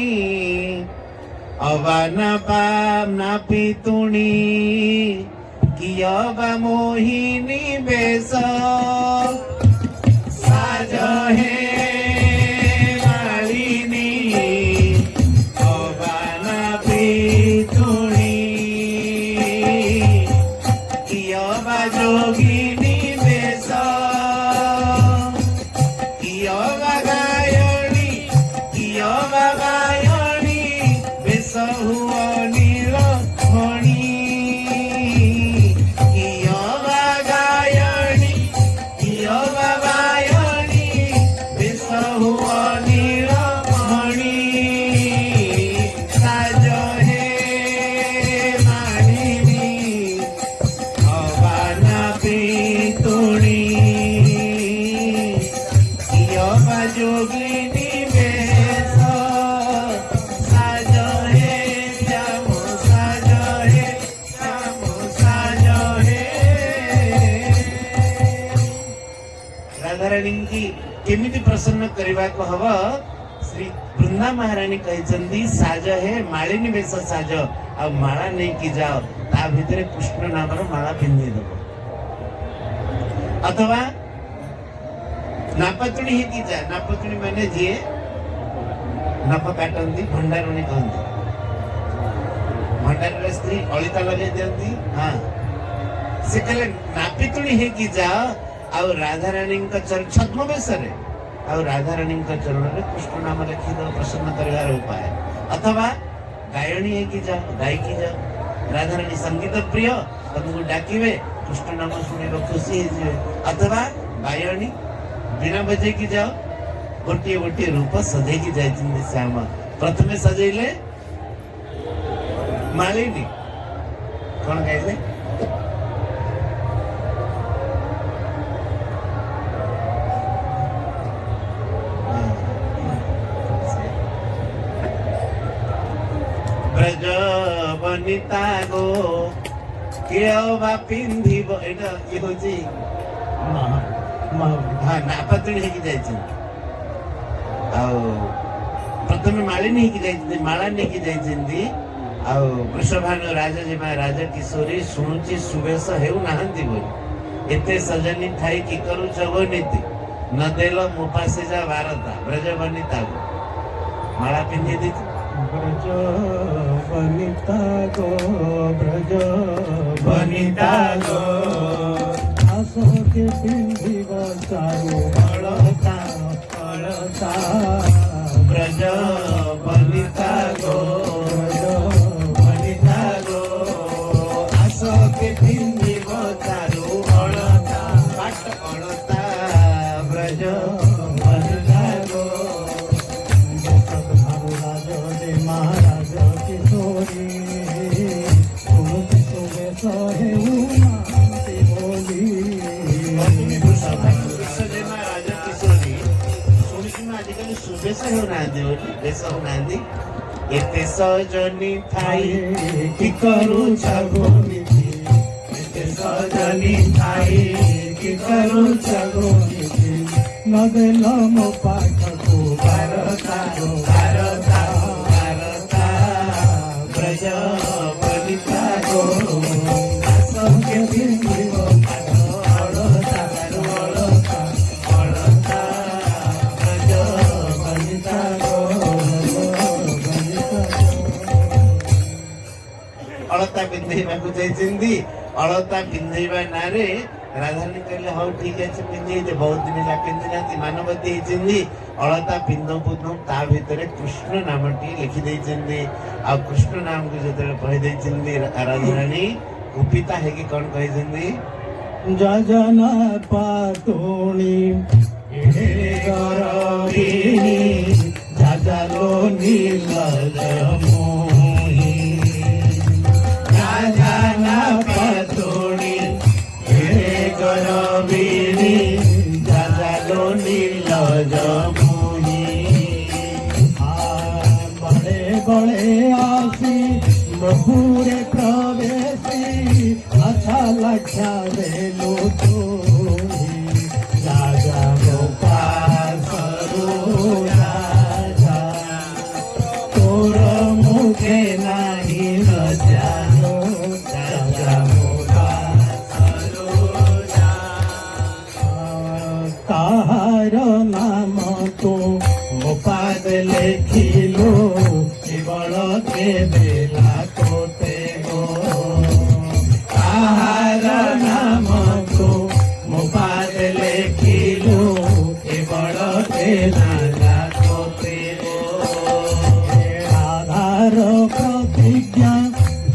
अवाना पाम ना पितुणी कियबा मोहिनी बेस साजो हे मालिनी अवाना पितुणी कियबा जोगिनी बेस कियबा गायणी कियबा गायणी बेस हुआ नील मणि कियबा गायणी कियबा गायणी बेस हुआ नील मणि साज हे मालिनी अवाना पितुणी कियबा जोगिनी बेस साज हे श्याम साज हे श्याम साज हे। राधाराणी की केमिति प्रसन्न करबा को हवा श्री वृंदा महारानी कहचंदी साज हे मालिनी बेस साज आ माला नहीं की जाओ ता भितरे कृष्ण नामर माला पिंधि दबो अथवा नापतुणी ही की जा। नापतुणी माने जे नाप काटंदी भंडारुणी कहंदी भंडार स्त्री अलिता लगे दियंती। हाँ से कहले नापितुणी हे की जा आ राधाराणी का चरण छद्मवेश रे आ राधाराणी का चरण रे कृष्ण नाम लिखि दो प्रसन्न करबार उपाय। अथवा गायणी है की जा गाय की जा राधाराणी संगीत प्रिय तुमको डाकिबे कृष्ण नाम सुने खुशी हे। अथवा गायणी बिना बजे की जाओ गोटे गोटे रूप सजे की जाय श्याम प्रथमे सजेले मालिनी कौन कहले ब्रज बनिता गो केवा पिंधिब एटा ये होची हाँ नापतुणी हेकी जाइछि आउ प्रथमे मालिनी हेकी जाइछि माला नेकी जाइछिंदी आउ वृषभानु राजा जेमा राजा किशोरी सुनुची सुवेश हेउ नाहंती बोली एते सजनी थाई की करू जगनीति न देलो मोपासे जा भारता ब्रज बनिता माला पिंधे देती ब्रज वनिता गो ब्रज वनिता गो आसो के पिंधिब चारु अळता अळता ब्रज वनिता गो ब्रज वनिता गो आसो के पिंधिब चारु अळता पाट अळता ब्रज वनिता गो सद्भानु राज दे महाराज किशोरी सुमति सुबे सहे उमांति बोली राजा किशोरी ଶୁଣିକି ମୁଁ ଆଜିକାଲି ସୁବେଶ ହେଉନାହାନ୍ତି ବୋଲି ବେଶ ହେଉନାହାନ୍ତି ଏତେ ସଜନି ଥାଇ କି କରୁଛ ଗୋନିଧି ଏତେ ସଜନି ଥାଇ କି କରୁଛ ଗୋନିଧି ନଦେଲ ମୋ ପାଖକୁ ଭାରତା ଭାରତା ଭାରତା ବ୍ରଜ ବନିତା ଗೋ ଆସକେ ପିନ୍ଧିବ ପାଟ ଅଳତା ଅଳତା ଅଳତା ବ୍ରଜ ବନିତା ଗೋ ଅଳତା ପିନ୍ଧେଇବାକୁ ଯାଇଛନ୍ତି ଅଳତା ପିନ୍ଧେଇବା ନାଁରେ ରାଧାରାଣୀ କହିଲେ ହଉ ଠିକ ଅଛି ପିନ୍ଧେଇଦେ ବହୁତ ଦିନ ହେଲା ପିନ୍ଧି ନାହାନ୍ତି ମାନବତୀ ହେଇଛନ୍ତି ଅଳତା ପିନ୍ଧୁ ପିନ୍ଧୁ ତା ଭିତରେ କୃଷ୍ଣ ନାମଟି ଲେଖି ଦେଇଛନ୍ତି ଆଉ କୃଷ୍ଣ ନାମକୁ ଯେତେବେଳେ କହିଦେଇଛନ୍ତି ରାଧାରାଣୀ କୁପିତା ହେଇକି କଣ କହିଛନ୍ତି ଯଜନା ପାତୁଣି ଗରବିଣୀ ଯାଜାଲୋ ନୀଲଜ ମୋହି ଯାଜନା ପାତୁଣି গরবিণী যাজালো নীলজ মোহি বড়ে বড়ে আসি বহুরে প্রবেশি আছা লক্ষা বেলু তুই রাজা গোপাসরু রাজা তোর মুখে নাহি লজ্জালো রাজা তাহার নাম তো মোপাদ লেখিলো কেবল কেবেলা কোতে গো তাহার নাম তো মোপাদ লেখিলো কেবল কেবেলা কোতে গো আধার প্রতিজ্ঞা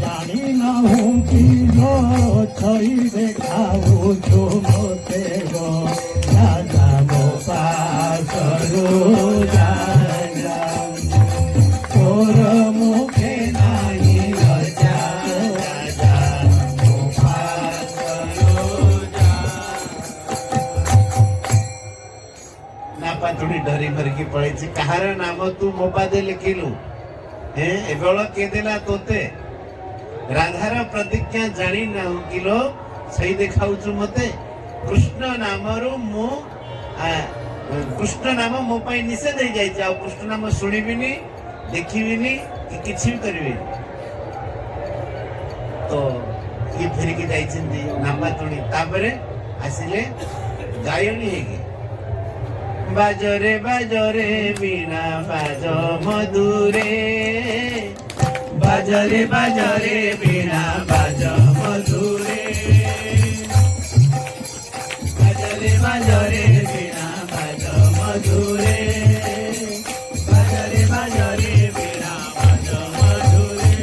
জানি না হুঁ কি গো ছই দেখাও মতে গো রাজা গোপাসরু রাজা তোর মুখে নাই লজ্জা রাজা গোপাসরু ନା ପାତୁଣି ଡରି ମରିକି ପଳେଇଛି କାହାର ନାମ ତୁ ମୋ ପାଦେ ଲେଖିଲୁ ଏବେଳ କିଏ ଦେଲା ତୋତେ ରାଧାର ପ୍ରତିଜ୍ଞା ଜାଣି ନାହୁଁ କିଲୋ ସେଇ ଦେଖାଉଛୁ ମତେ କୃଷ୍ଣ ନାମରୁ ମୁଁ କୃଷ୍ଣ ନାମ ମୋ ପାଇଁ ନିଷେଧ ହେଇଯାଇଛି ଆଉ କୃଷ୍ଣ ନାମ ଶୁଣିବିନି ଦେଖିବିନି କି କିଛି ବି କରିବିନି ତ ଇଏ ଫେରିକି ଯାଇଛନ୍ତି ନାମାତୁଣୀ ତାପରେ ଆସିଲେ ଗାୟଣୀ ହେଇକି ବାଜରେ ବାଜରେ ବୀଣା ବାଜ ମଧୁରେ ବାଜରେ ବାଜରେ ବୀଣା ବାଜ ମଧୁରେ ବାଜରେ ବାଜରେ ବୀଣା ବାଜ ମଧୁରେ ବାଜରେ ବାଜରେ ବୀଣା ବାଜ ମଧୁରେ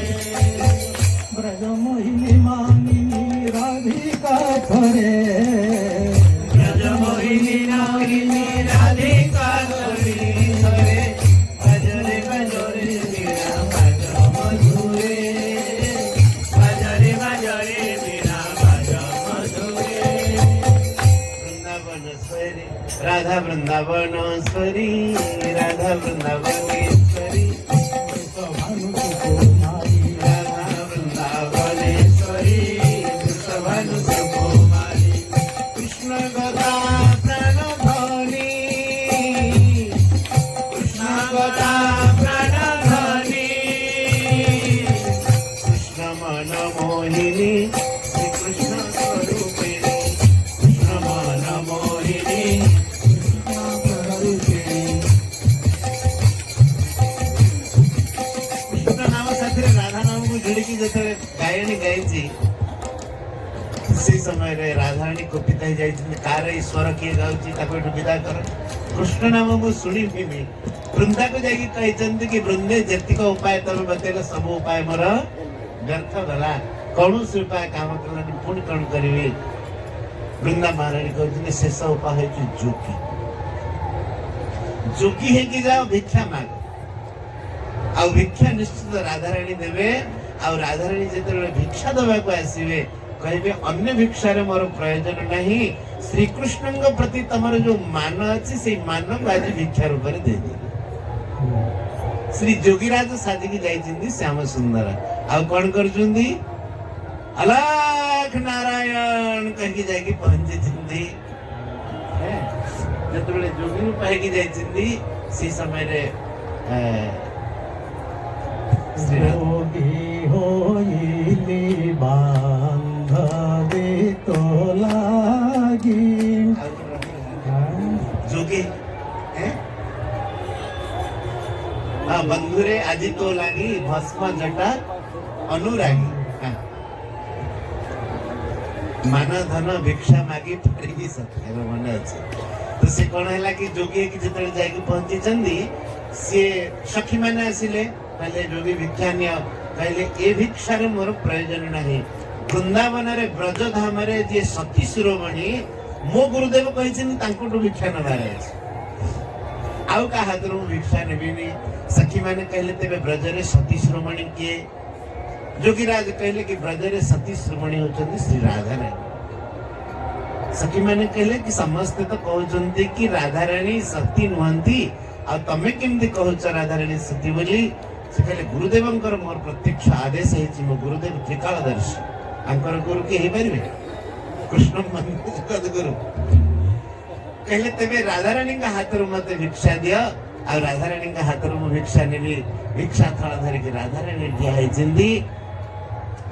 ব্রজ মোহিনী মানিনী রাধিকা ধরে ব্রজ মোহিনী নাগিনী রাধিকা ধরে বাজরে বাজরে বীণা বাজ মধুরে বাজরে বাজরে বীণা বাজ মধুরে বৃন্দাবনেশ্বরী রাধা বৃন্দাবনেশ্বরী রাধা বৃন্দাবনেশ্বরী ভানু কুমারী রাধা বৃন্দাবনেশ্বরী ভানু সুকুমারী কৃষ্ণ গদা প্রাণ ধনী কৃষ্ণ গদা প্রাণ ধনী কৃষ্ণ মন মোহিনী শ্রীকৃষ্ণ স্বরূপিণী কৃষ্ণ মন মোহিনী কৃষ্ণ স্বরূপিণী ଭିଡ଼ିକି ଯେତେବେଳେ ଗାୟଣୀ ଗାଇଛି ସେ ସମୟରେ ରାଧାରାଣୀ କୁପିତ ହେଇଯାଇଛନ୍ତି କାହାର ଏଇ ସ୍ୱର କିଏ ଗାଉଛି ତାକୁ ଏଠୁ ବିଦା କର କୃଷ୍ଣ ନାମ ମୁଁ ଶୁଣିବିନି ବୃନ୍ଦାକୁ ଯାଇକି କହିଛନ୍ତି କି ବୃନ୍ଦେ ଯେତିକ ଉପାୟ ତମେ ବତେଇଲ ସବୁ ଉପାୟ ମୋର ବ୍ୟର୍ଥ ଗଲା କୌଣସି ଉପାୟ କାମ କଲାନି ପୁଣି କଣ କରିବି ବୃନ୍ଦା ମହାରାଣୀ କହୁଛନ୍ତି ଶେଷ ଉପାୟ ହେଉଛି ଯୋଗୀ ଯୋଗୀ ହେଇକି ଯାଅ ଭିକ୍ଷା ମାଗ ଆଉ ଭିକ୍ଷା ନିଶ୍ଚିତ ରାଧାରାଣୀ ଦେବେ ଆଉ ରାଧାରାଣୀ ଯେତେବେଳେ ଭିକ୍ଷା ଦେବାକୁ ଆସିବେ କହିବେ ଅନ୍ୟ ଭିକ୍ଷାରେ ମୋର ପ୍ରୟୋଜନ ନାହିଁ ଶ୍ରୀକୃଷ୍ଣଙ୍କ ପ୍ରତି ତମର ଯୋଉ ମାନ ଅଛି ସେଇ ମାନକୁ ଆଜି ଭିକ୍ଷା ରୂପରେ ଦେଇଦେବେ ଶ୍ରୀ ଯୋଗୀରାଜ ସାଜିକି ଯାଇଛନ୍ତି ଶ୍ୟାମ ସୁନ୍ଦର ଆଉ କଣ କରୁଛନ୍ତି ଅଲାଖ ନାରାୟଣ କହିକି ଯାଇକି ପହଞ୍ଚିଛନ୍ତି ଯେତେବେଳେ ଯୋଗୀ ରୂପ ହେଇକି ଯାଇଛନ୍ତି ସେଇ ସମୟରେ योगी होइली बांधवे तो लागी जोगी बंधुरे आजी तो लागी भस्म जटा अनुरागी मान धन भिक्षा मागी फटकी सत्य मन अच्छे तो से कौन है कि जोगी की जितने जाके पहुंची चंदी से सखी माने आसिले कहले जोगी भिक्षा नियो कहले ए भिक्षार मोर प्रयोजन नहीं वृंदावन रे ब्रज धाम रे जे सती शिरोमणि मो गुरुदेव कहिछन तांकोटु भिक्षा नबार अछि आउ का हातरो भिक्षा नेबिनी सखी माने कहले तेबे ब्रज रे सती शिरोमणि के जोगीराज कहले कि ब्रज रे सती शिरोमणि होचंदी श्री राधा रानी सखी माने कहले कि समस्त तो कहउचंती कि राधा रानी सती नुहंती आ तमे केमती कहउच राधा रानी सती बोली से कहले गुरुदेवंकर मोर प्रत्यक्ष आदेश है मो गुरुदेव त्रिकालदर्शी आंकर गुरु के परिवे कृष्ण मंदिर जगत गुरु कहले तेबे राधा रानी का हाथ रो मते भिक्षा दियो आ राधा रानी का हाथ रो भिक्षा नेबी भिक्षा थाला धरि के राधा रानी दिया है जिंदी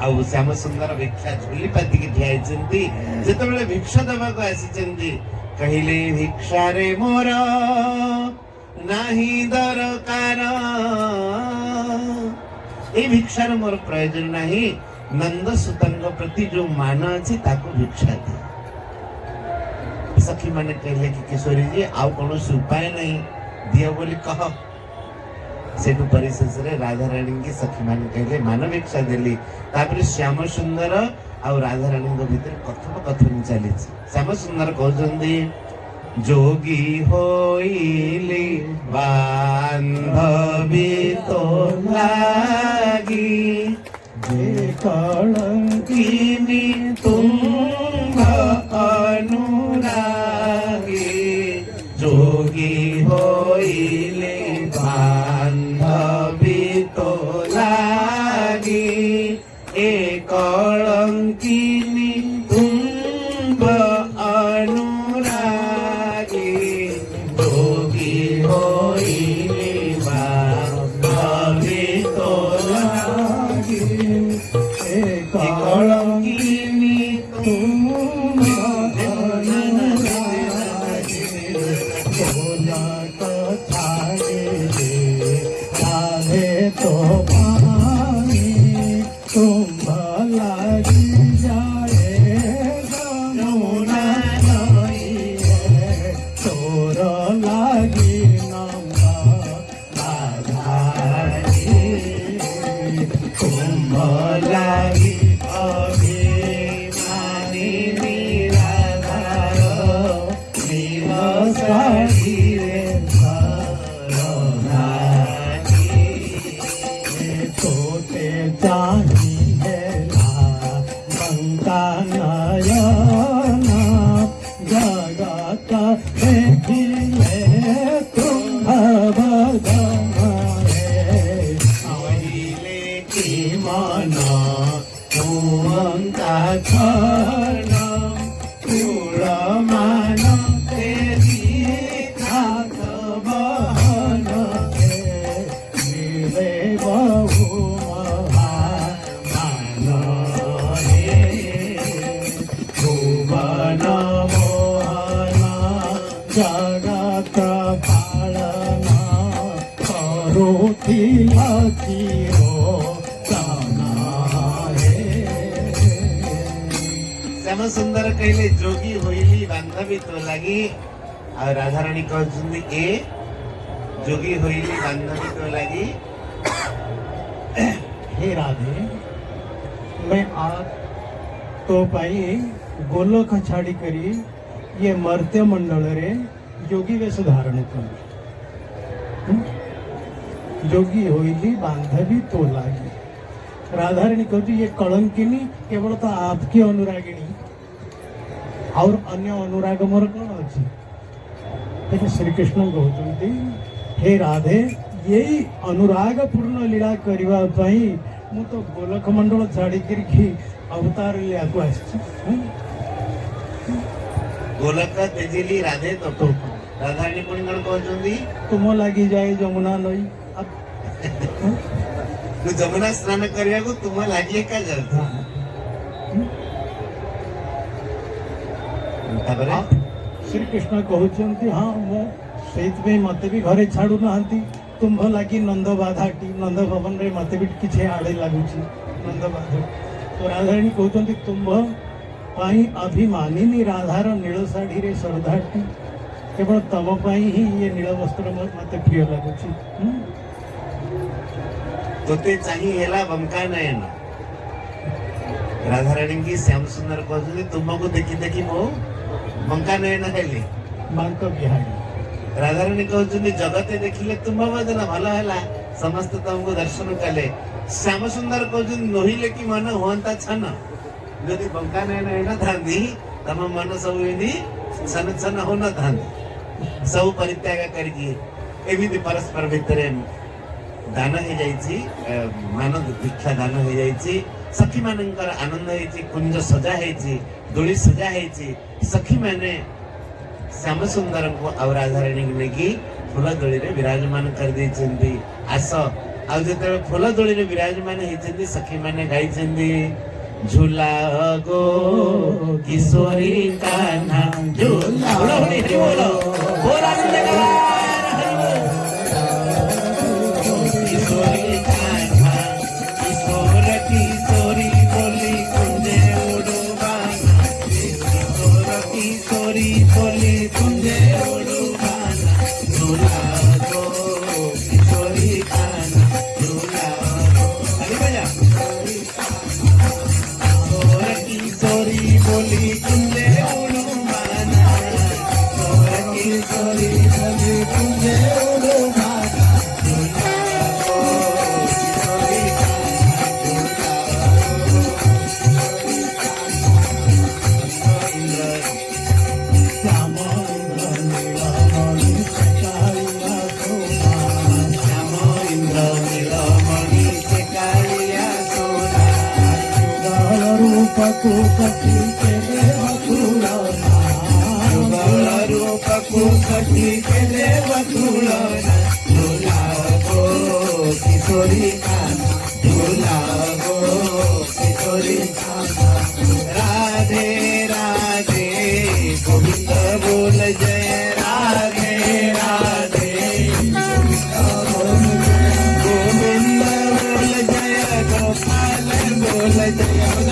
आ श्याम सुंदर भिक्षा झोली पाती के दिया है जिंदी जेतेबेले भिक्षा दबा को आसी जिंदी कहले भिक्षा रे मोरा नाही दरकार ए भिक्षार मोर प्रयोजन नहीं नंद सुतंग प्रति जो मान अछि ताको भिक्षा दे सखी माने कहले कि किशोरी जी आउ कोनो उपाय नहीं दियो बोली कह सेटु परिशेष रे राधा रानी की सखी माने कहले मान भिक्षा देली तापर श्याम सुंदर आ राधा रानी को भीतर कथन चली श्याम सुंदर कहउछंदी जोगी होइली बांधवी तो लागी जे कलंकिनी तुंग अनुरागी जोगी होइली बांधवी तो लागी ए कलंकिनी तुंग अनुरागी जोगी होइली बांधवी तो लागी ए कलंकिनी तुम बोला तो छाड़े राधे तो पानी तुम लगी जाए गमुना नहीं है तोर लागी नंगा राधारी कुंभ लागी अभिमानी निराधार नील साड़ी रे सरनारी तोते चाहिए गंगा नयना जगत देखिए तुम भगवान अहिले की मना तुमंता छना पूर्ण मान तेरी खात बहन मिले बहु महान हे भुवन मोहन जगत पालना करुथिल चिरो श्याम सुंदर कहले जोगी होइली बांधवी तो लगी और राधा रानी कहते ए जोगी होइली बांधवी तो लगी। हे राधे मैं आज तो पाई गोलोक छाड़ी करी ये मर्त्य मंडल रे योगी वेश धारण करी जोगी होइली बांधवी तो लागी। राधा रानी कहती ये कलंकिनी केवल तो आपकी अनुरागिणी और अन्य अनुराग मोर कौन अच्छी। लेकिन श्री कृष्ण कहते हे राधे यही अनुराग पूर्ण लीला करवा पाई मु तो गोलक मंडल छाड़ी करके अवतार लिया को आसी। गोलक तेजिली राधे तो राधा रानी पुणी कौन कहते तुम लगी जाए जमुना नई तू जमुना स्नान करिया को तुम लगी का जल्दी तापरे श्री कृष्ण कहते हाँ मु से मत भी घरे छाड़ू ना तुम्भ लगी नंद बाधाटी नंद भवन रे मत भी किसी आड़े लगुच नंद बाधा। तो राधाराणी कहते तुम्भ पाई अभिमानिनी राधार नील शाढ़ी रे श्रद्धाटी केवल तम पाई ही ये नील वस्त्र मत प्रिय लगुच। तोते चाहिए हेला बमका नयन राधा रानी की श्याम सुंदर कहते तुमको देखी देखी मो बंका नयन हेली बांक बिहारी। राधा रानी कहते जगते देखिले तुम बदन भल है समस्त तुमको दर्शन कले। श्याम सुंदर कहते नहिले कि मन हुआ छन यदि बंका नयन है था तम मन सब छन छन हो न था सब परित्याग करके एमती परस्पर भितर दान हो जाइछि मान दीक्षा दान हो जाइछि सखी मानकर आनंद होइछि कुंज सजा होइछि दोली सजा होइछि सखी माने श्याम सुंदर को और राधा रानी को लेकिन फूल दोली रे विराजमान कर देइछन्ती। आस आ जते फूल दोली रे विराजमान होइछन्ती सखी माने गाइछन्ती झूला गो किशोरी कान्हा झूला हरि बोलो बोल आनंद का किशोरी कान्हा किशोर किशोरी बोली कुंजे उड़वाना किशोर किशोरी बोली कुंजे उड़वाना झूला गो किशोरी कान्हा झूला अरे भैया किशोर किशोरी बोली कुंजे उड़वाना किशोर किशोरी बोली कुंजे उड़वाना रूपकु कटी के देवकुलना रूपकु कटी के देवकुलना झूला गो किशोरी कान्हा झूला गो किशोरी कान्हा राधे राधे गोविंद बोल जय राधे राधे गोविंद बोल जय गोपाल बोल जय